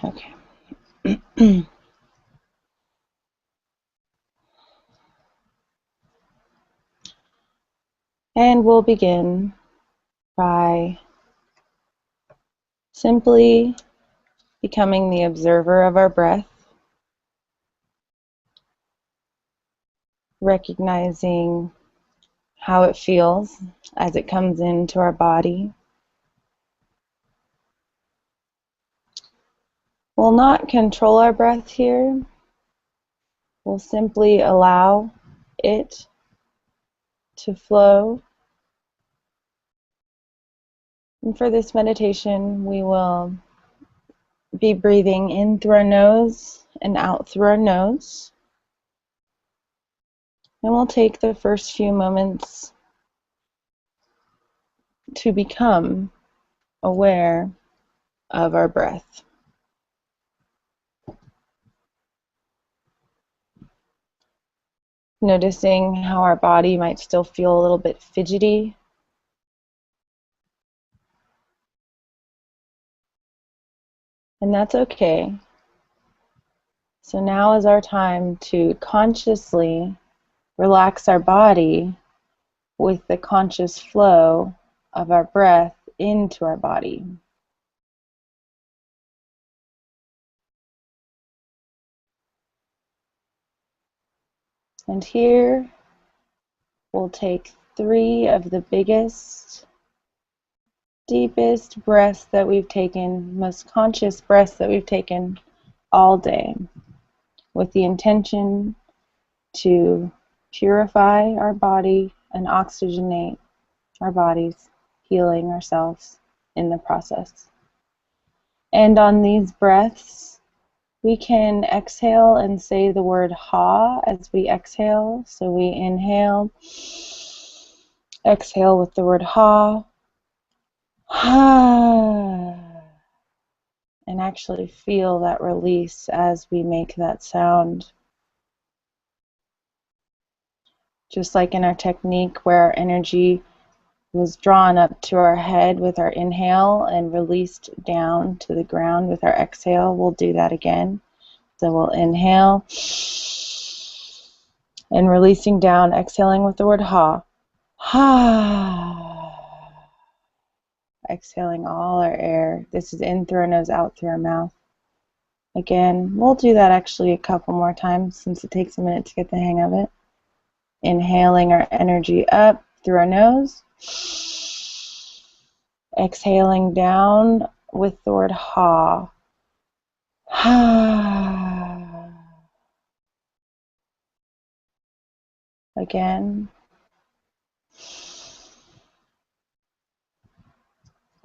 Okay. And we'll begin by simply becoming the observer of our breath. recognizing how it feels as it comes into our body. We'll not control our breath here. We'll simply allow it to flow. And for this meditation, we will be breathing in through our nose and out through our nose. And we'll take the first few moments to become aware of our breath. Noticing how our body might still feel a little bit fidgety. And that's okay. So now is our time to consciously relax our body with the conscious flow of our breath into our body. And here we'll take 3 of the biggest, deepest breaths that we've taken, most conscious breaths that we've taken all day, with the intention to purify our body and oxygenate our bodies, healing ourselves in the process. And on these breaths, we can exhale and say the word ha as we exhale. So we inhale, exhale with the word ha, ha, and actually feel that release as we make that sound. Just like in our technique where our energy was drawn up to our head with our inhale and released down to the ground with our exhale, we'll do that again. So we'll inhale and releasing down, exhaling with the word ha. Ha. Exhaling all our air. This is in through our nose, out through our mouth. Again, we'll do that actually a couple more times since it takes a minute to get the hang of it. Inhaling our energy up through our nose. Exhaling down with the word ha. Ha. Again.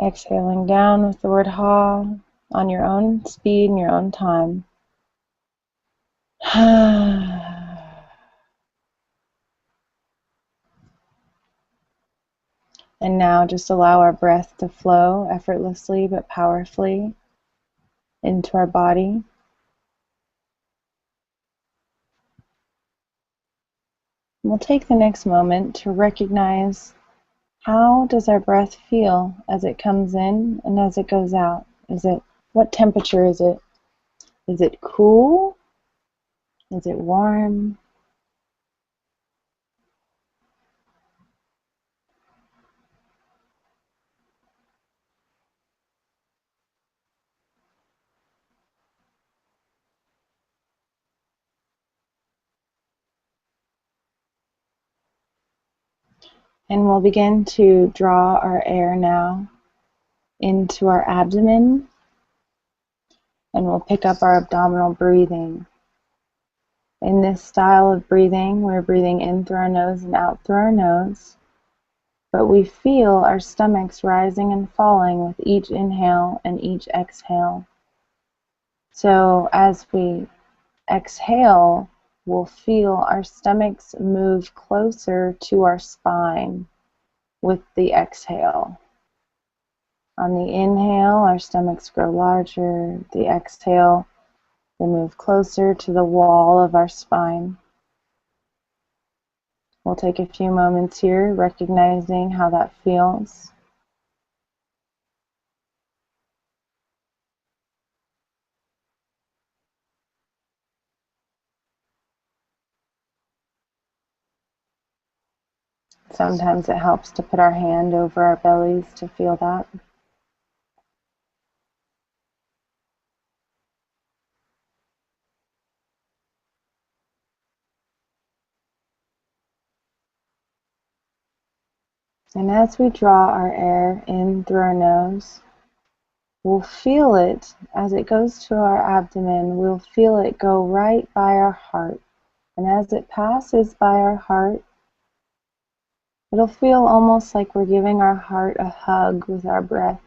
Exhaling down with the word ha on your own speed and your own time. And now just allow our breath to flow effortlessly but powerfully into our body. We'll take the next moment to recognize how does our breath feel as it comes in and as it goes out? What temperature is it? Is it cool? Is it warm? And we'll begin to draw our air now into our abdomen, and we'll pick up our abdominal breathing. In this style of breathing, we're breathing in through our nose and out through our nose, but we feel our stomachs rising and falling with each inhale and each exhale. So as we exhale, we'll feel our stomachs move closer to our spine with the exhale. On the inhale, our stomachs grow larger. The exhale, they move closer to the wall of our spine. We'll take a few moments here, recognizing how that feels. Sometimes it helps to put our hand over our bellies to feel that. And as we draw our air in through our nose, we'll feel it as it goes to our abdomen. We'll feel it go right by our heart. And as it passes by our heart, it'll feel almost like we're giving our heart a hug with our breath,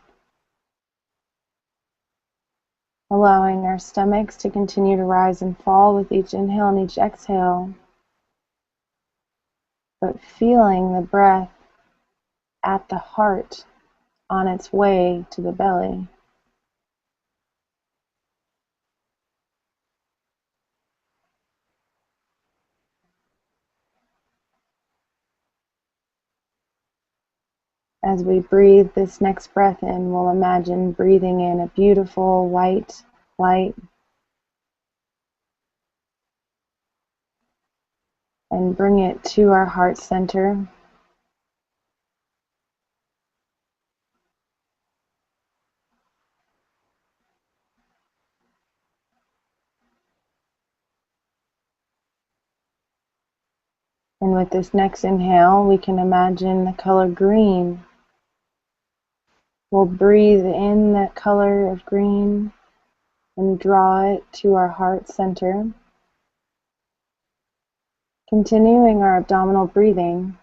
allowing our stomachs to continue to rise and fall with each inhale and each exhale, but feeling the breath at the heart on its way to the belly. As we breathe this next breath in, we'll imagine breathing in a beautiful white light and bring it to our heart center. And with this next inhale, we can imagine the color green. We'll breathe in that color of green and draw it to our heart center. Continuing our abdominal breathing,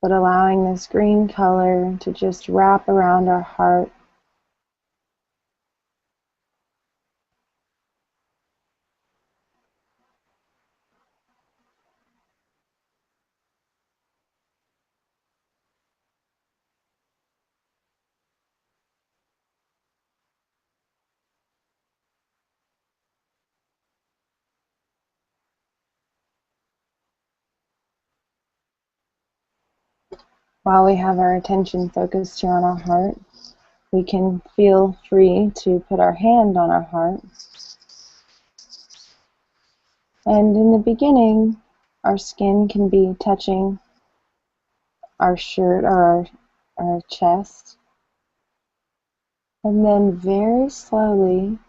but allowing this green color to just wrap around our heart. While we have our attention focused here on our heart, we can feel free to put our hand on our heart. And in the beginning, our skin can be touching our shirt or our chest. And then very slowly,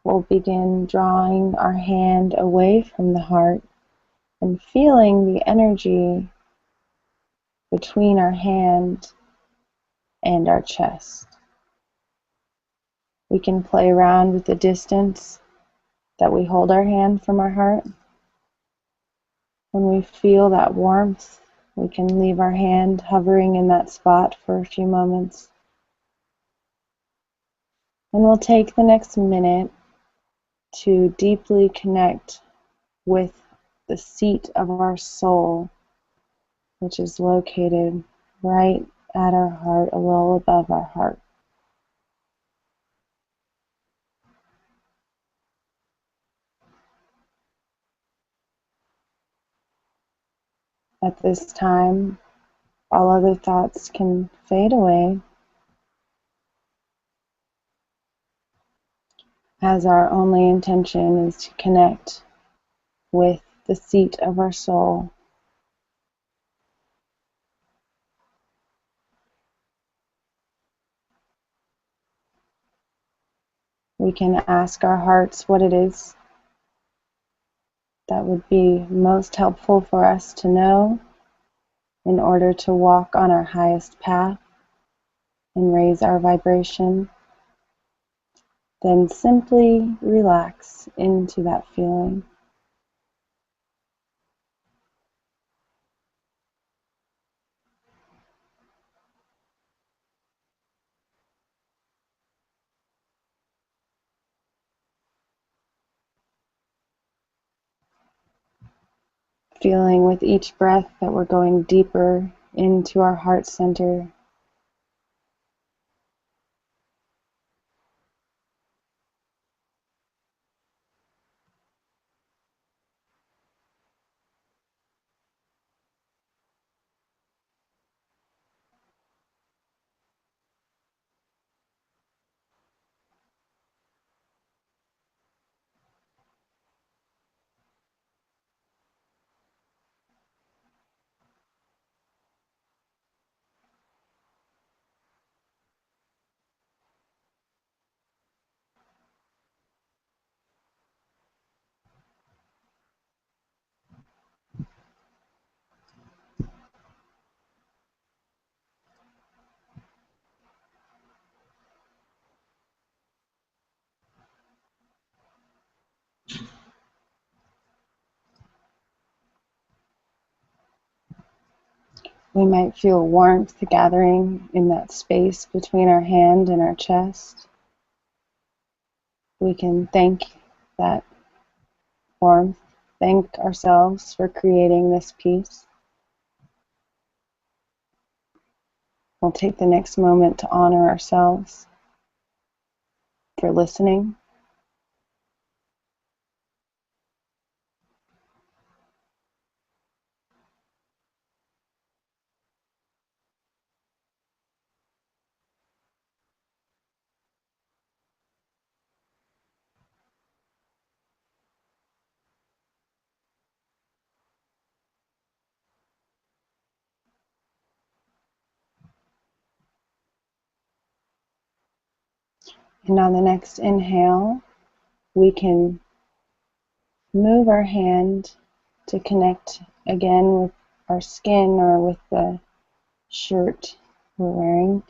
we'll begin drawing our hand away from the heart and feeling the energy between our hand and our chest. We can play around with the distance that we hold our hand from our heart. When we feel that warmth, we can leave our hand hovering in that spot for a few moments. And we'll take the next minute to deeply connect with the seat of our soul, which is located right at our heart, a little above our heart. At this time, all other thoughts can fade away as our only intention is to connect with the seat of our soul. We can ask our hearts what it is that would be most helpful for us to know in order to walk on our highest path and raise our vibration. Then simply relax into that feeling. Feeling with each breath that we're going deeper into our heart center. We might feel warmth gathering in that space between our hand and our chest. We can thank that warmth, thank ourselves for creating this peace. We'll take the next moment to honor ourselves for listening. And on the next inhale, we can move our hand to connect again with our skin or with the shirt we're wearing.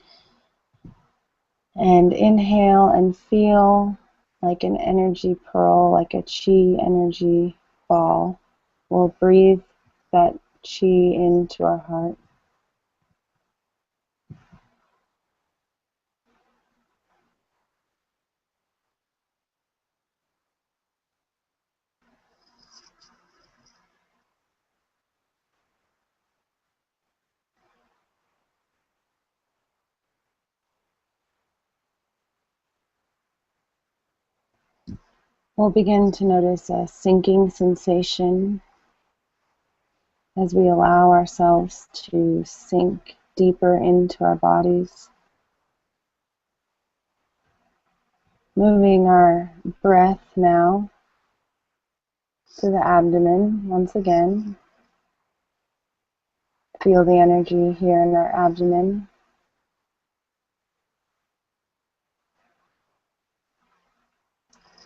And inhale and feel like an energy pearl, like a chi energy ball. We'll breathe that chi into our heart. We'll begin to notice a sinking sensation as we allow ourselves to sink deeper into our bodies. Moving our breath now to the abdomen once again. Feel the energy here in our abdomen.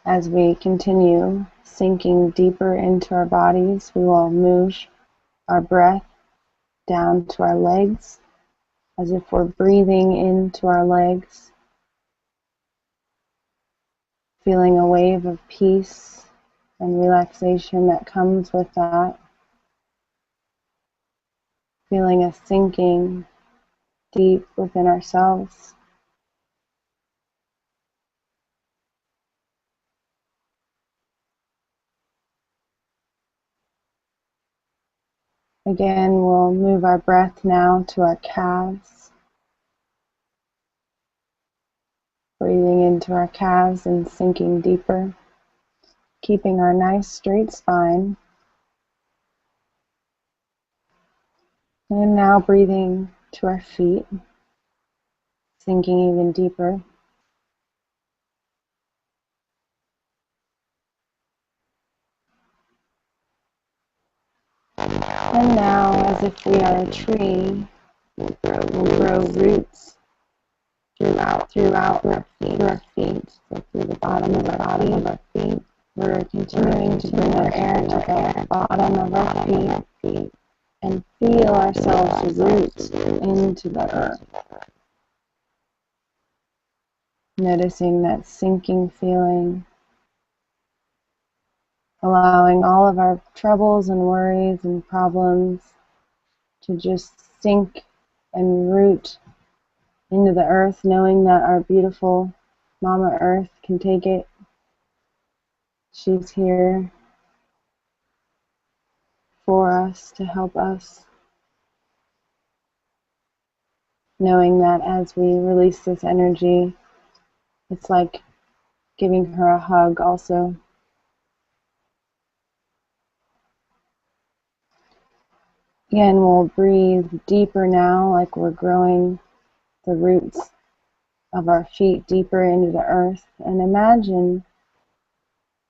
As we continue sinking deeper into our bodies, we will move our breath down to our legs, as if we're breathing into our legs, feeling a wave of peace and relaxation that comes with that, feeling a sinking deep within ourselves. Again, we'll move our breath now to our calves, breathing into our calves and sinking deeper, keeping our nice straight spine. And now breathing to our feet, sinking even deeper. And now, as if we are a tree, we'll grow roots throughout our feet, so through the bottom of our feet. We're continuing to bring our air to the bottom of our feet and feel ourselves root into the earth. Noticing that sinking feeling, allowing all of our troubles and worries and problems to just sink and root into the earth, knowing that our beautiful Mama Earth can take it. She's here for us, to help us. Knowing that as we release this energy, it's like giving her a hug also. Again, we'll breathe deeper now, like we're growing the roots of our feet deeper into the earth, and imagine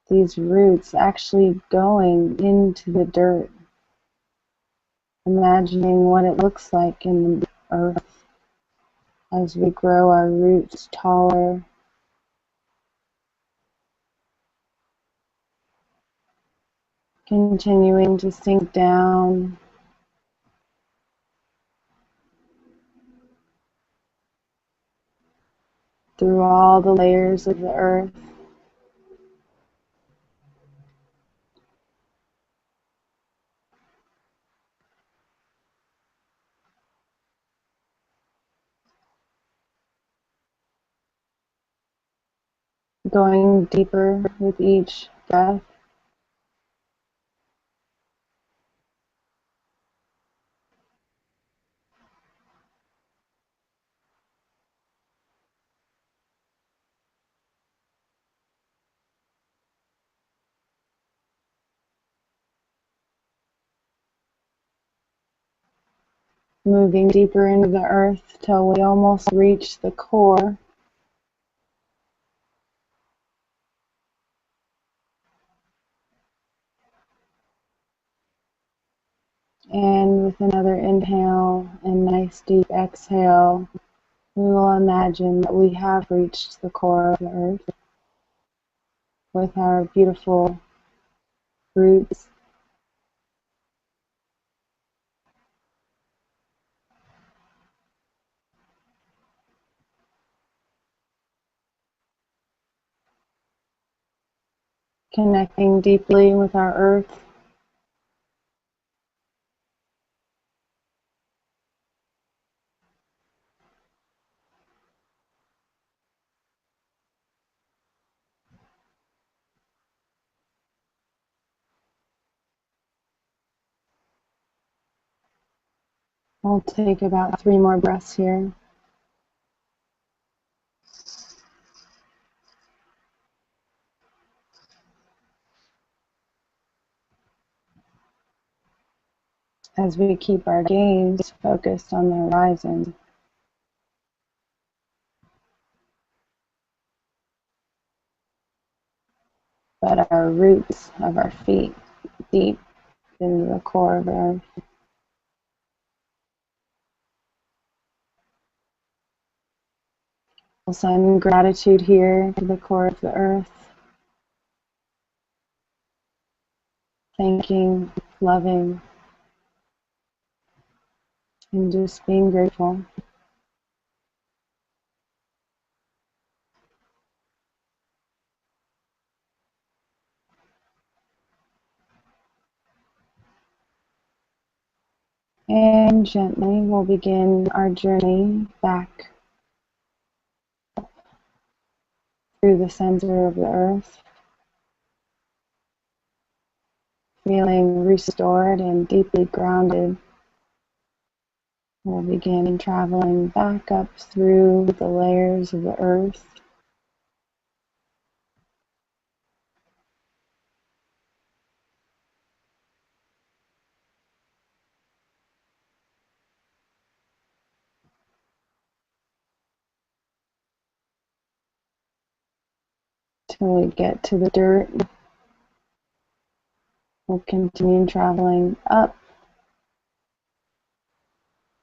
these roots actually going into the dirt. Imagining what it looks like in the earth as we grow our roots taller. Continuing to sink down through all the layers of the earth. going deeper with each breath. Moving deeper into the earth till we almost reach the core. And with another inhale and nice deep exhale, we will imagine that we have reached the core of the earth with our beautiful roots. Connecting deeply with our earth. We'll take about 3 more breaths here. As we keep our gaze focused on the horizon. But our roots of our feet deep into the core of the earth. We'll send gratitude here to the core of the earth. Thanking, loving, and just being grateful. And gently we'll begin our journey back through the center of the earth, feeling restored and deeply grounded. We'll begin traveling back up through the layers of the earth, till we get to the dirt. We'll continue traveling up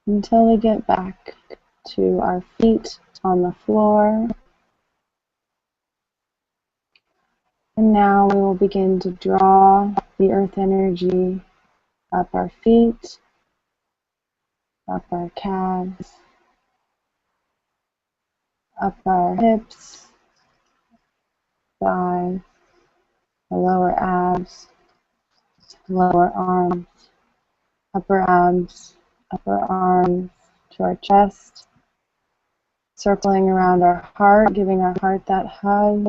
until we get back to our feet on the floor. And now we will begin to draw the earth energy up our feet, up our calves, up our hips, thighs, the lower abs, lower arms, upper abs, upper arms, to our chest, circling around our heart, giving our heart that hug.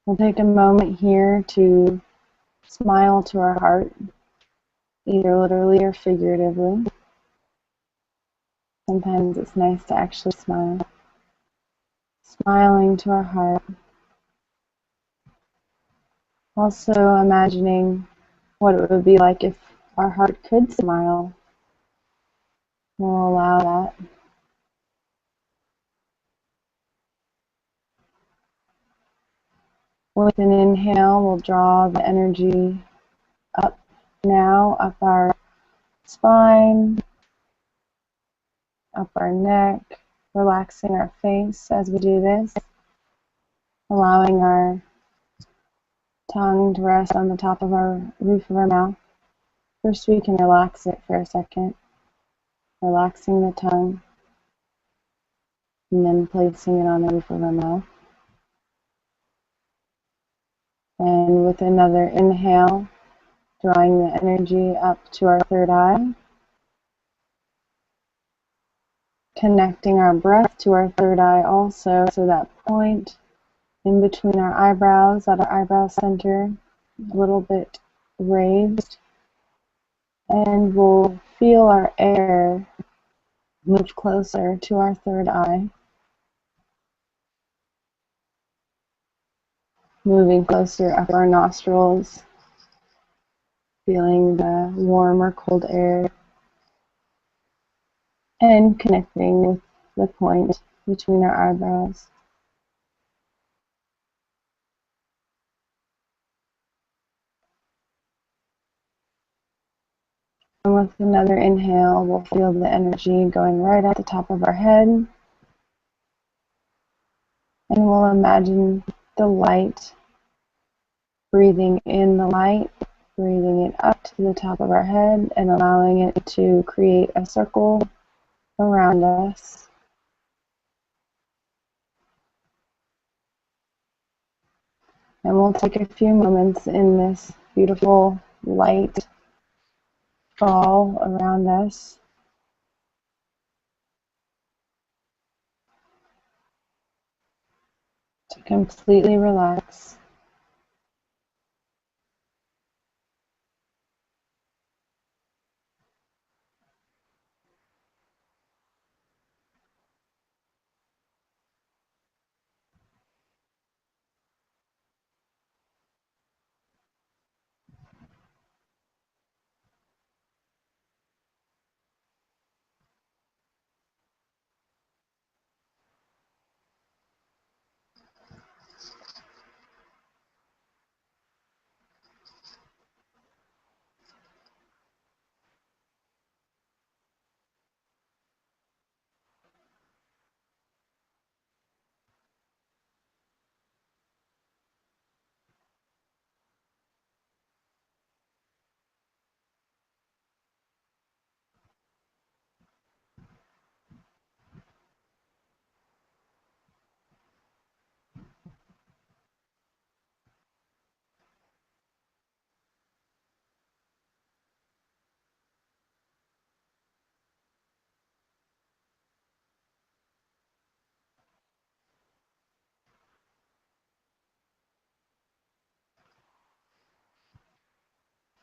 We'll take a moment here to smile to our heart, either literally or figuratively. Sometimes it's nice to actually smile. Smiling to our heart. Also imagining what it would be like if our heart could smile. We'll allow that. With an inhale, we'll draw the energy up now, up our spine, up our neck, relaxing our face as we do this, allowing our tongue to rest on the top of our roof of our mouth. First, we can relax it for a second, relaxing the tongue, and then placing it on the roof of our mouth. And with another inhale, drawing the energy up to our third eye, connecting our breath to our third eye also, so that point in between our eyebrows at our eyebrow center, a little bit raised. And we'll feel our air move closer to our third eye, moving closer up our nostrils, feeling the warm or cold air, and connecting with the point between our eyebrows. And with another inhale, we'll feel the energy going right at the top of our head. And we'll imagine the light, breathing in the light, breathing it up to the top of our head, and allowing it to create a circle around us. And we'll take a few moments in this beautiful light ball around us to completely relax.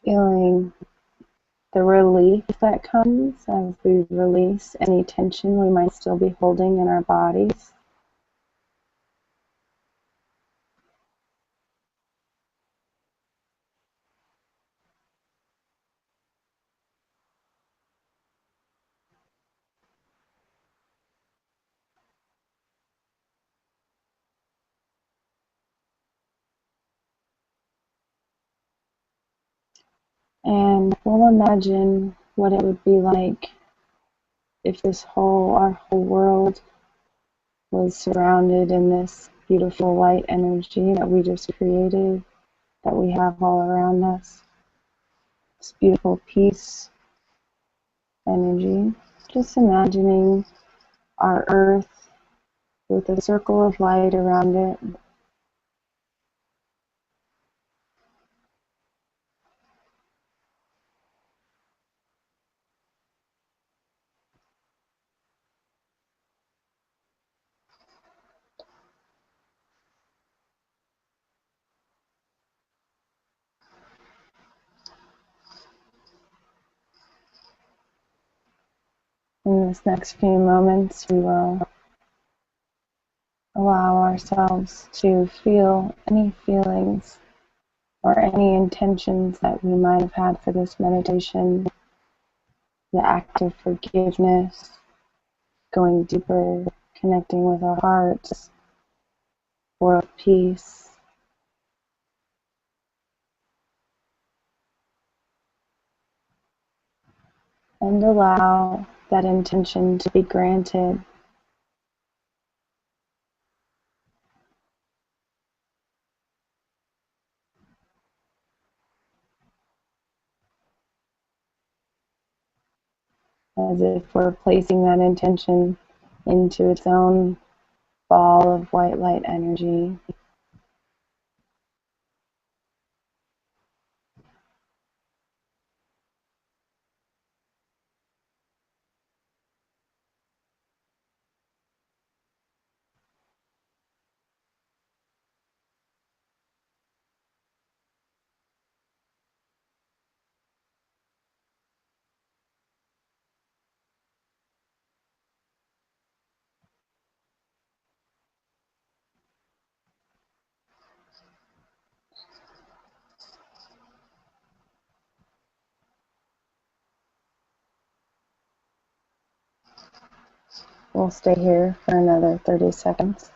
Feeling the relief that comes as we release any tension we might still be holding in our bodies. And we'll imagine what it would be like if our whole world was surrounded in this beautiful light energy that we just created, that we have all around us. This beautiful peace energy. Just imagining our earth with a circle of light around it. In this next few moments, we will allow ourselves to feel any feelings or any intentions that we might have had for this meditation, the act of forgiveness, going deeper, connecting with our hearts, world peace, and allow that intention to be granted. As if we're placing that intention into its own ball of white light energy. We'll stay here for another 30 seconds.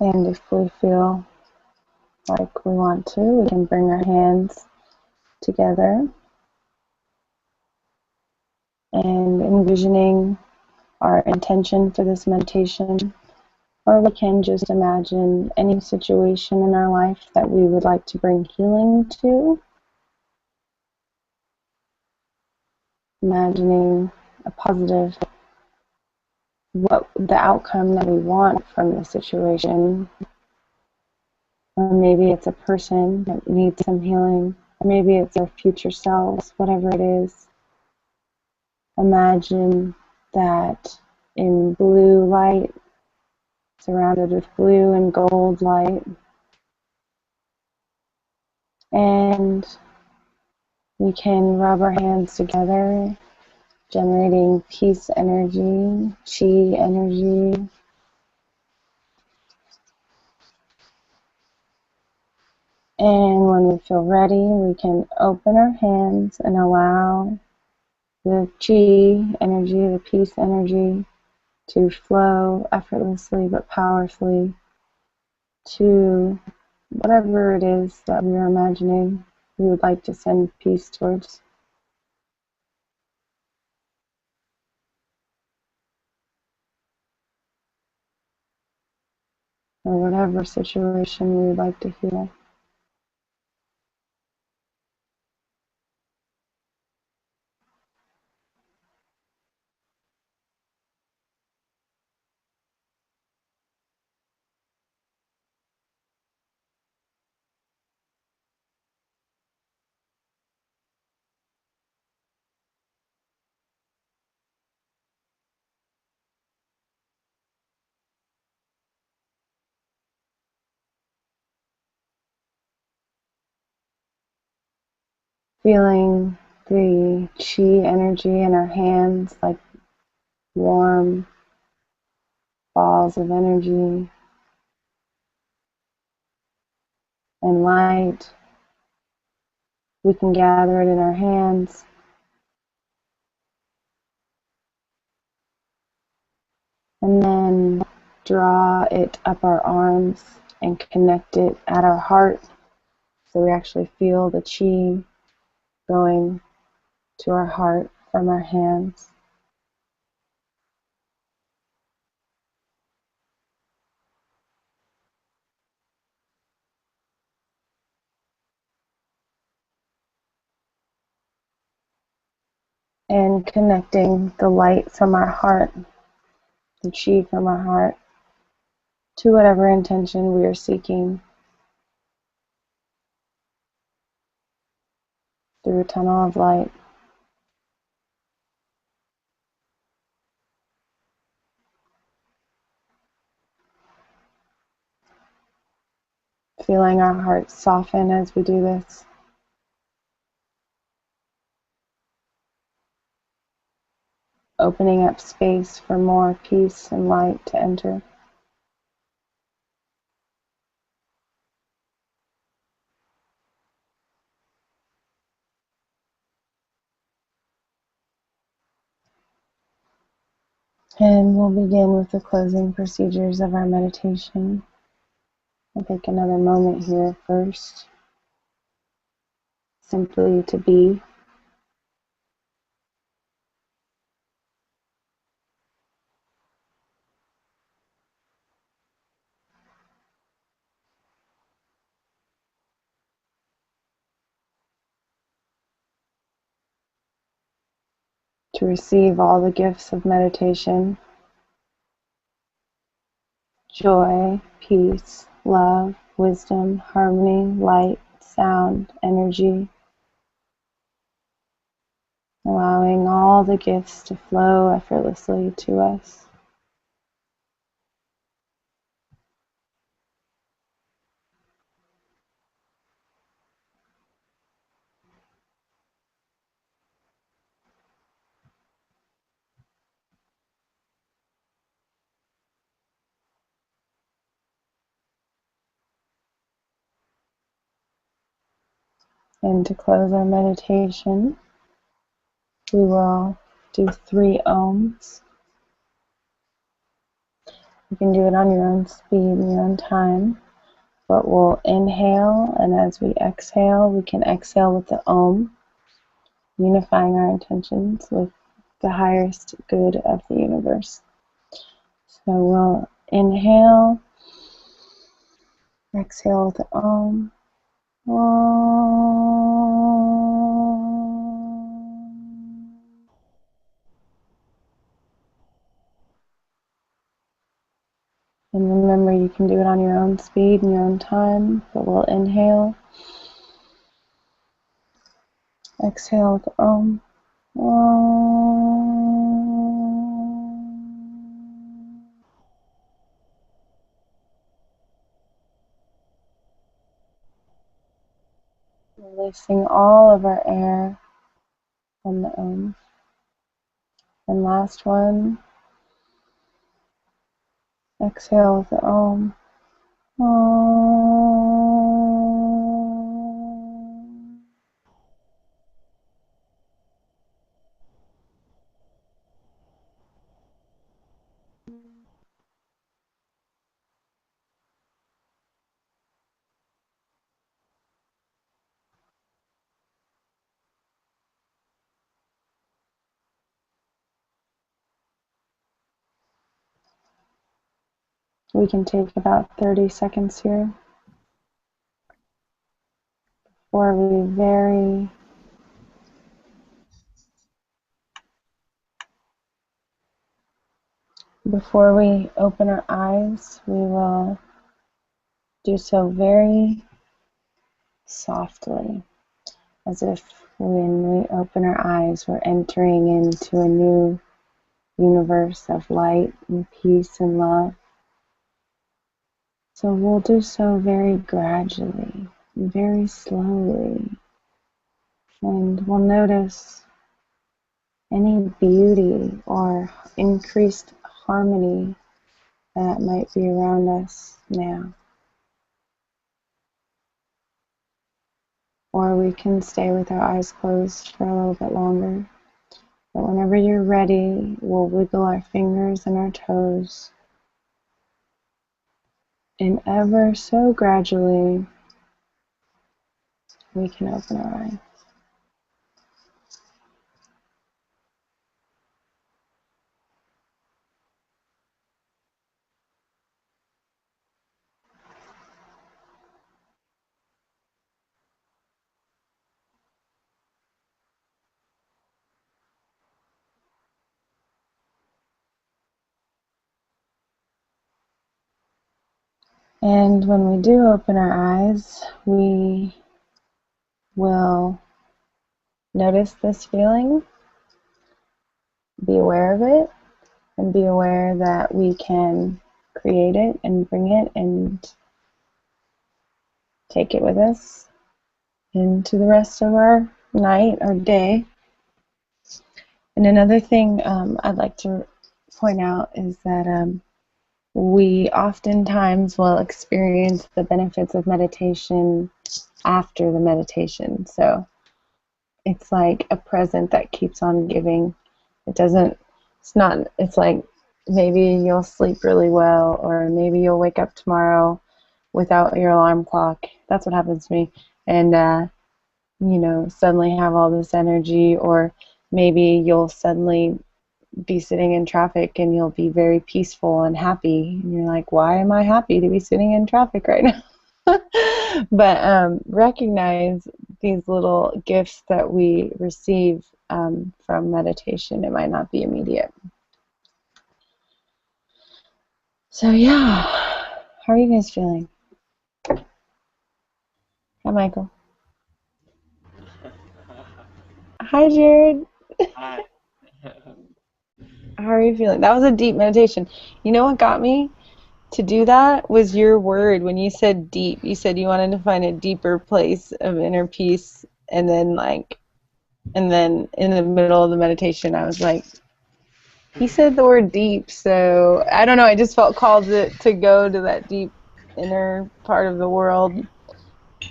And if we feel like we want to, we can bring our hands together and envisioning our intention for this meditation, or we can just imagine any situation in our life that we would like to bring healing to, imagining a positive, what the outcome that we want from the situation. Or maybe it's a person that needs some healing, or maybe it's our future selves, whatever it is. Imagine that in blue light, surrounded with blue and gold light, and we can rub our hands together, generating peace energy, chi energy. And when we feel ready, we can open our hands and allow the chi energy, the peace energy, to flow effortlessly but powerfully to whatever it is that we are imagining we would like to send peace towards. Or whatever situation we would like to heal. Feeling the chi energy in our hands like warm balls of energy and light. We can gather it in our hands and then draw it up our arms and connect it at our heart so we actually feel the chi going to our heart from our hands. And connecting the light from our heart, the chi from our heart, to whatever intention we are seeking through a tunnel of light. Feeling our hearts soften as we do this. Opening up space for more peace and light to enter. And we'll begin with the closing procedures of our meditation. I'll take another moment here first, simply to be. to receive all the gifts of meditation: joy, peace, love, wisdom, harmony, light, sound, energy, allowing all the gifts to flow effortlessly to us. And to close our meditation, we will do 3 ohms. You can do it on your own speed and your own time, but we'll inhale, and as we exhale, we can exhale with the ohm, unifying our intentions with the highest good of the universe. So we'll inhale, exhale with the ohm. And remember, you can do it on your own speed and your own time, but we'll inhale, exhale with the ohm. Releasing all of our air from the ohm. And last one, exhale with the ohm. We can take about 30 seconds here before we open our eyes. We will do so very softly, as if when we open our eyes, we're entering into a new universe of light and peace and love. So we'll do so very gradually, very slowly, and we'll notice any beauty or increased harmony that might be around us now. Or we can stay with our eyes closed for a little bit longer. But whenever you're ready, we'll wiggle our fingers and our toes. And ever so gradually, we can open our eyes. And when we do open our eyes, we will notice this feeling, be aware of it, and be aware that we can create it and bring it and take it with us into the rest of our night or day. And another thing I'd like to point out is that we oftentimes will experience the benefits of meditation after the meditation. So it's like a present that keeps on giving. It's like maybe you'll sleep really well, or maybe you'll wake up tomorrow without your alarm clock. That's what happens to me. And, suddenly have all this energy, or maybe you'll suddenly be sitting in traffic and you'll be very peaceful and happy. And you're like, why am I happy to be sitting in traffic right now? But recognize these little gifts that we receive from meditation. It might not be immediate. So yeah, how are you guys feeling? Hi, Michael. Hi, Jared. Hi. How are you feeling? That was a deep meditation. You know what got me to do that was your word. When you said deep, you said you wanted to find a deeper place of inner peace, and then in the middle of the meditation, I was like, he said the word deep, so I don't know. I just felt called to go to that deep inner part of the world.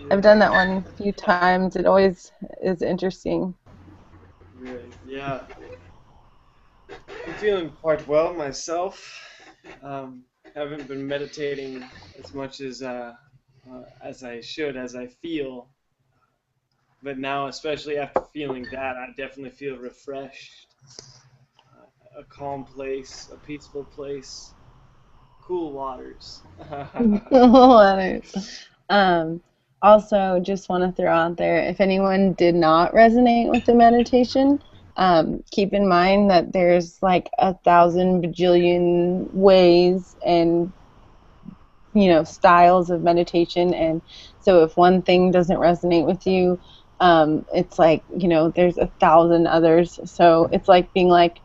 I've done that one a few times. It always is interesting. Right. Yeah. I'm feeling quite well myself. Haven't been meditating as much as I should, as I feel. But now, especially after feeling that, I definitely feel refreshed. A calm place, a peaceful place, cool waters. Um, Also, just want to throw out there, if anyone did not resonate with the meditation, keep in mind that there's like 1,000 bajillion ways and styles of meditation, and so if one thing doesn't resonate with you, it's like there's 1,000 others. So it's like being like,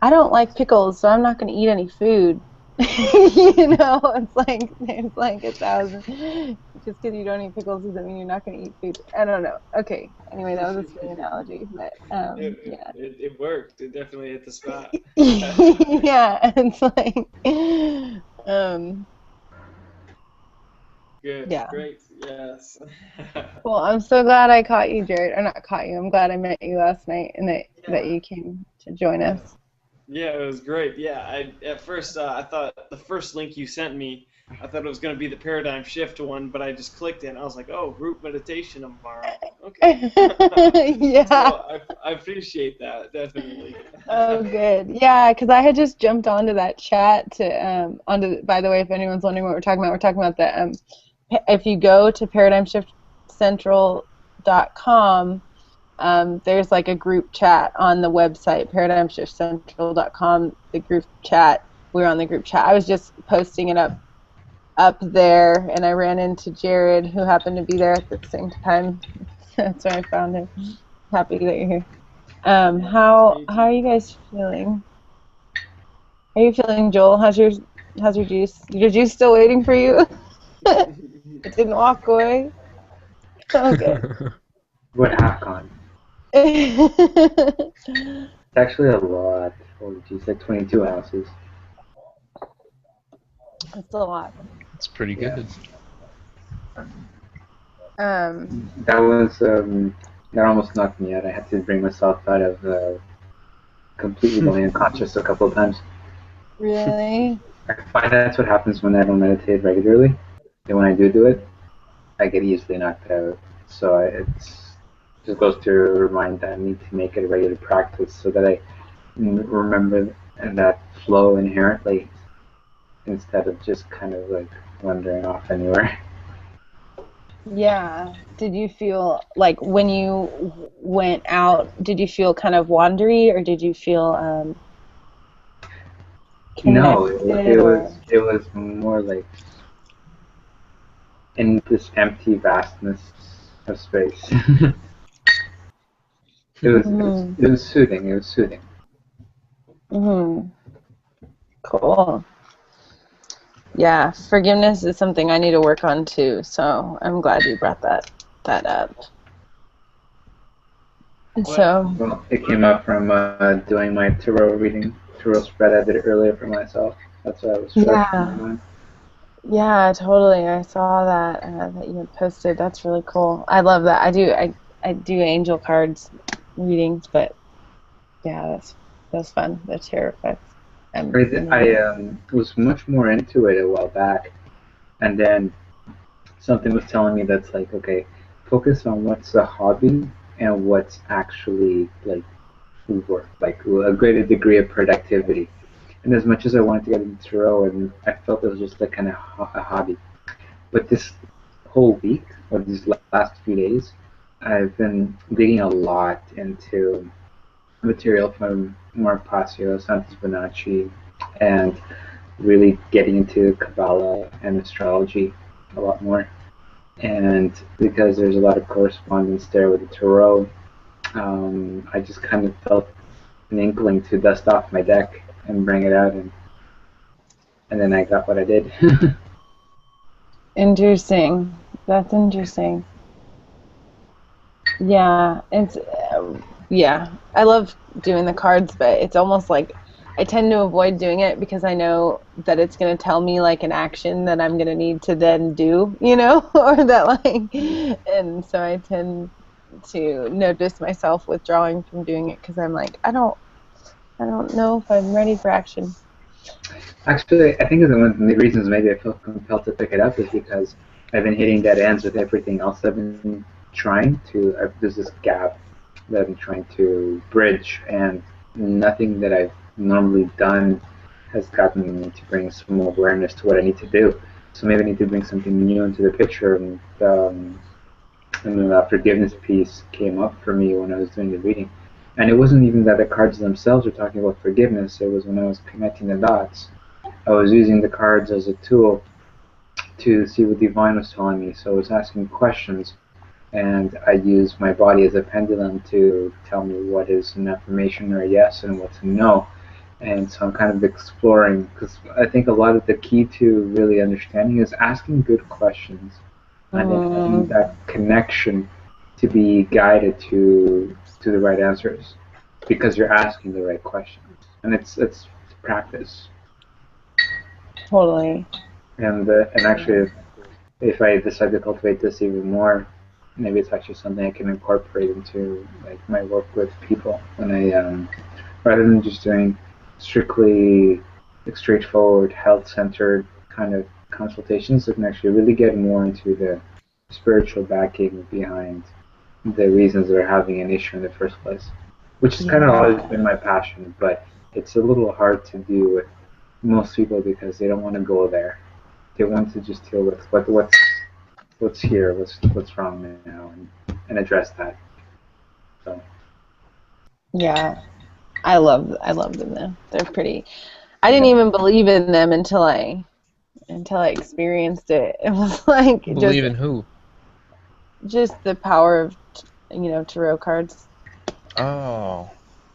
I don't like pickles, so I'm not going to eat any food. It's like there's like 1,000. Just because you don't eat pickles doesn't mean you're not going to eat food. I don't know. Okay. Anyway, that was a silly analogy, but yeah. It worked. It definitely hit the spot. Yeah, it's like, Good. yeah. Great. Yes. Well, I'm so glad I caught you, Jared. Or not caught you. I'm glad I met you last night and that Yeah. you came to join Yeah. us. Yeah, it was great. Yeah, at first I thought the first link you sent me, I thought it was going to be the paradigm shift one, but I just clicked it and I was like, oh, group meditation tomorrow. Okay. Yeah. So I appreciate that, definitely. Oh, good. Yeah, because I had just jumped onto that chat by the way, if anyone's wondering what we're talking about the if you go to paradigmshiftcentral.com, there's like a group chat on the website, paradigmshiftcentral.com, the group chat. We were on the group chat. I was just posting it up there, and I ran into Jared, who happened to be there at the same time. That's where I found him. Happy that you're here. How Me are too. you guys feeling? How are you feeling, Joel? How's your juice? Your juice still waiting for you? It didn't walk away. Oh, good. What half gone? It's actually a lot. Holy geez, like 22 ounces. It's a lot. It's pretty Yeah. good. That was that almost knocked me out. I had to bring myself out of completely going unconscious a couple of times. Really? I find that's what happens when I don't meditate regularly. And when I do it, I get easily knocked out. So it's just goes to remind that I need to make it a regular practice so that I remember that flow inherently instead of just kind of like wandering off anywhere. Yeah. Did you feel like when you went out, did you feel kind of wandery, or did you feel No, connected, or? it was more like in this empty vastness of space. Mm-hmm. It was soothing. It was soothing. Mm-hmm. Cool. Yeah, forgiveness is something I need to work on too, so I'm glad you brought that up. And so, Well, it came up from doing my tarot spread I did earlier for myself. That's why I was fresh in my yeah, mind. yeah, totally. I saw that that you had posted. That's really cool. I love that. I do angel cards readings, but yeah, that's fun. The tarot effects. I was much more into it a while back, and then something was telling me that's like, okay, focus on what's a hobby and what's actually like work, like a greater degree of productivity. And as much as I wanted to get into tarot, and I felt it was just like kind of a hobby, but this whole week or these last few days, I've been digging a lot into material from Mark Passio, Santos Bonacci, and really getting into Kabbalah and astrology a lot more. And because there's a lot of correspondence there with the tarot, I just kind of felt an inkling to dust off my deck and bring it out, and then I got what I did. Interesting. That's interesting. Yeah, yeah. I love doing the cards, but it's almost like I tend to avoid doing it because I know that it's going to tell me like an action that I'm going to need to then do, or that like, and so I tend to notice myself withdrawing from doing it because I'm like, I don't know if I'm ready for action. Actually, I think one of the reasons maybe I feel compelled to pick it up is because I've been hitting dead ends with everything else I've been trying to. There's this gap that I've been trying to bridge, and nothing that I've normally done has gotten me to bring some more awareness to what I need to do. So maybe I need to bring something new into the picture, and then that forgiveness piece came up for me when I was doing the reading. And it wasn't even that the cards themselves were talking about forgiveness, it was when I was connecting the dots. I was using the cards as a tool to see what Divine was telling me. So I was asking questions, and I used my body as a pendulum to tell me what is an affirmation or a yes and what's a no. And so I'm kind of exploring, because I think a lot of the key to really understanding is asking good questions and then having that connection to be guided to the right answers, because you're asking the right questions, and it's practice. Totally. And actually, if I decide to cultivate this even more, maybe it's actually something I can incorporate into like my work with people when I rather than just doing strictly like, straightforward health-centered kind of consultations, I can actually really get more into the spiritual backing behind the reasons they're having an issue in the first place, which has kind of always been my passion, but it's a little hard to do with most people because they don't want to go there. They want to just deal with what's here, what's wrong now, and address that. So Yeah. I love them though. They're pretty. I didn't even believe in them until I experienced it. It was like Believe in who? just the power of tarot cards. Oh.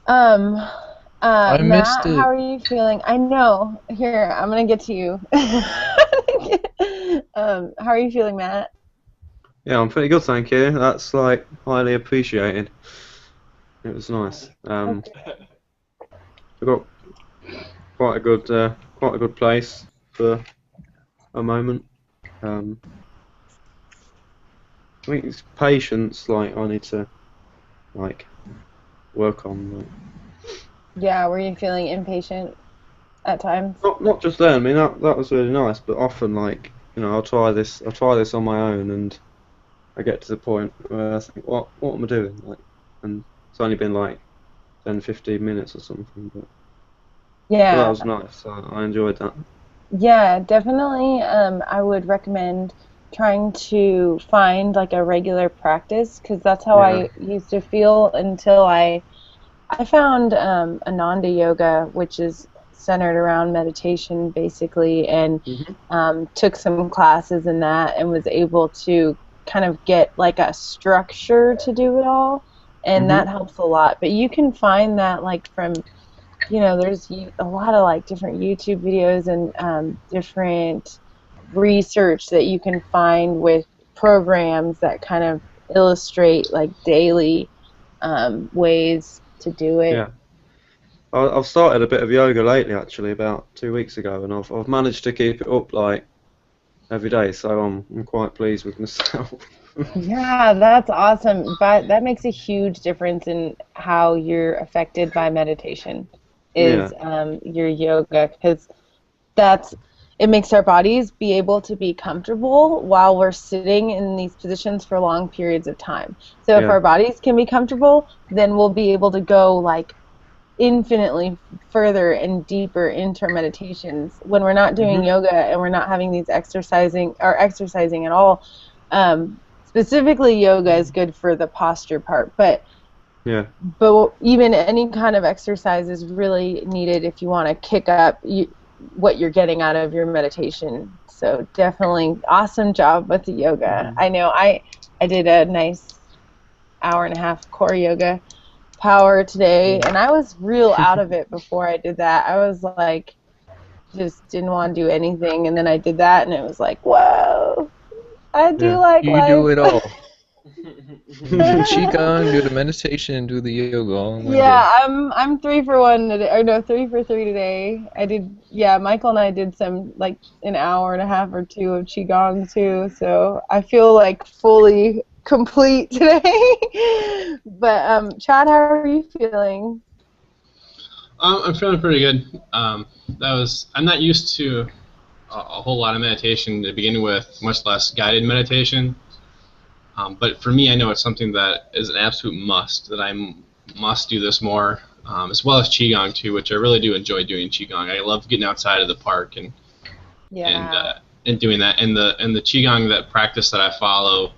Matt, missed it. how are you feeling? I know. Here, I'm gonna get to you. How are you feeling, Matt? Yeah, I'm pretty good, thank you. That's like highly appreciated. It was nice. We got quite a good place for a moment. I think it's patience. Like I need to like work on. Yeah, were you feeling impatient at times? Not just then. I mean that was really nice, but often like I'll try this on my own, and I get to the point where I think what am I doing? Like, and it's only been like 10, 15 minutes or something, but that was nice. I enjoyed that. Yeah, definitely. I would recommend trying to find like a regular practice because that's how I used to feel until I found Ananda Yoga, which is centered around meditation basically, and took some classes in that and was able to kind of get like a structure to do it all, and that helps a lot. But you can find that like from there's a lot of like different YouTube videos and different research that you can find with programs that kind of illustrate like daily ways to do it. Yeah. I've started a bit of yoga lately, actually, about 2 weeks ago, and I've managed to keep it up like every day, so I'm quite pleased with myself. Yeah, that's awesome. But that makes a huge difference in how you're affected by meditation is your yoga, because it makes our bodies be able to be comfortable while we're sitting in these positions for long periods of time. So if our bodies can be comfortable, then we'll be able to go like infinitely further and deeper into our meditations. When we're not doing yoga and we're not having these exercising at all, specifically yoga is good for the posture part, but Yeah. even any kind of exercise is really needed if you want to kick up what you're getting out of your meditation. So definitely awesome job with the yoga. I know I did a nice hour and a half core yoga power today, and I was real out of it before I did that. I was like, just didn't want to do anything, and then I did that, and it was like, whoa, I do Yeah. like You life. do it all. Do qigong, do the meditation, and do the yoga all in one Yeah, day. I'm 3 for 1 today, or no, 3 for 3 today. I did, yeah, Michael and I did some like an hour and a half or 2 of qigong too, so I feel like fully complete today. But Chad, how are you feeling? I'm feeling pretty good. I'm not used to a whole lot of meditation to begin with, much less guided meditation. But for me, I know it's something that is an absolute must, that I must do this more, as well as Qigong too, which I really do enjoy doing Qigong. I love getting outside of the park and Yeah. and doing that. And the Qigong, that practice that I follow,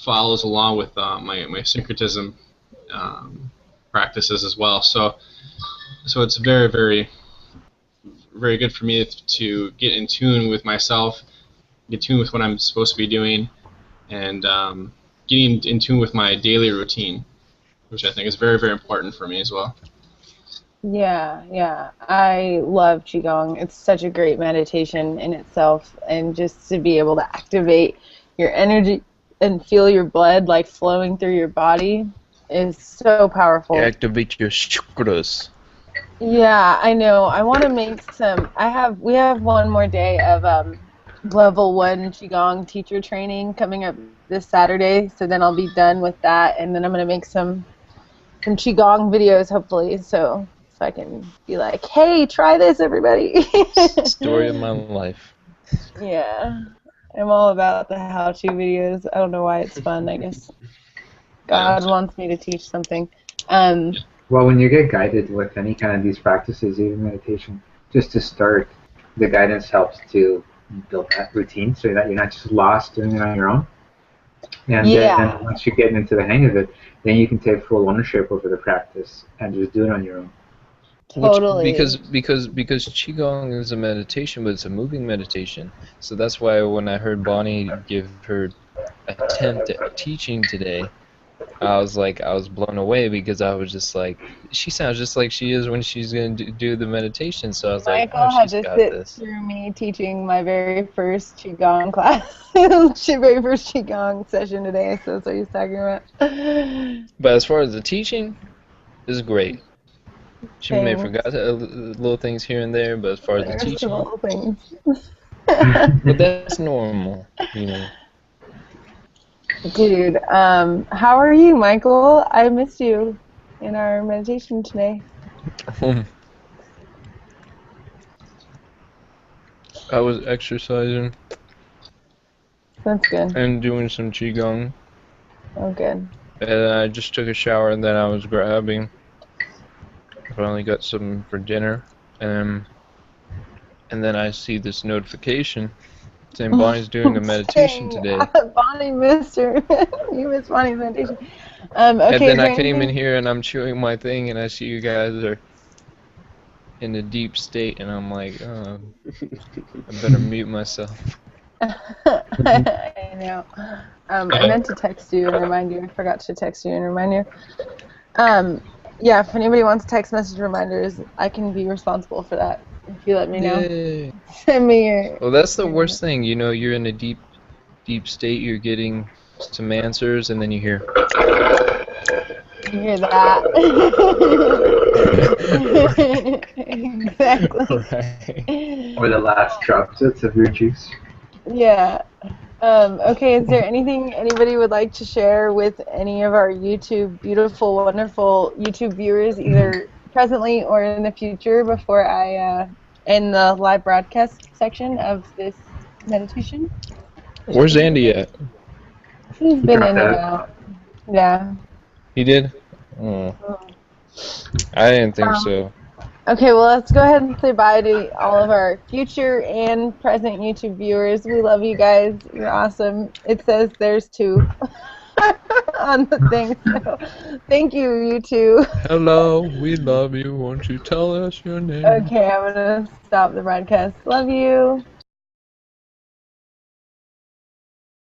follows along with my syncretism practices as well. So it's very, very, very good for me to get in tune with myself, get in tune with what I'm supposed to be doing, and getting in tune with my daily routine, which I think is very, very important for me as well. Yeah. I love Qigong. It's such a great meditation in itself, and just to be able to activate your energy and feel your blood like flowing through your body is so powerful. Activate your chakras. Yeah, I know. I want to make some. We have one more day of level 1 Qigong teacher training coming up this Saturday, so then I'll be done with that, and then I'm gonna make some Qigong videos hopefully, so I can be like, hey, try this, everybody. Story of my life. Yeah, I'm all about the how-to videos. I don't know why it's fun. I guess God wants me to teach something. Well, when you get guided with any kind of these practices, even meditation, just to start, the guidance helps to build that routine so that you're not just lost doing it on your own. And Yeah. then once you get into the hang of it, then you can take full ownership over the practice and just do it on your own. Totally. Because qigong is a meditation, but it's a moving meditation. So that's why when I heard Bonnie give her attempt at teaching today, I was blown away, because I was just like, she sounds just like she is when she's going to do the meditation. So I was like, Michael oh, had she's to got sit this. through me teaching my very first Qigong class, very first Qigong session today, so that's what he's talking about. But as far as the teaching, is great. She may have Thanks. forgot little things here and there, but as far as the There's some teaching, little things. but that's normal, you know. Dude, how are you, Michael? I missed you in our meditation today. I was exercising That's good. and doing some qigong, Oh, good. and I just took a shower, and then I was grabbing. I finally got something for dinner, and then I see this notification saying Bonnie's doing a meditation today. Bonnie missed her. You missed Bonnie's meditation. Okay, And then is there I came in anything? here and I'm chewing my thing, and I see you guys are in a deep state, and I'm like, oh, I better mute myself. I know. I meant to text you and remind you. I forgot to text you and remind you. Yeah, if anybody wants text message reminders, I can be responsible for that. If you let me know. Yay. Send me your. Well, that's the worst thing. You know, you're in a deep state, you're getting some answers, and then you hear. You hear that? Exactly. Right. Or the last drops of your juice. Yeah. Okay, is there anything anybody would like to share with any of our beautiful, wonderful YouTube viewers, either presently or in the future, before I end the live broadcast section of this meditation? Where's Andy at? He's been dropped in and out. out. Yeah. He did? Oh. I didn't think so. Okay, well, let's go ahead and say bye to all of our future and present YouTube viewers. We love you guys. You're awesome. It says there's two on the thing, so thank you, you two. Hello, we love you. Won't you tell us your name? Okay, I'm gonna stop the broadcast. Love you.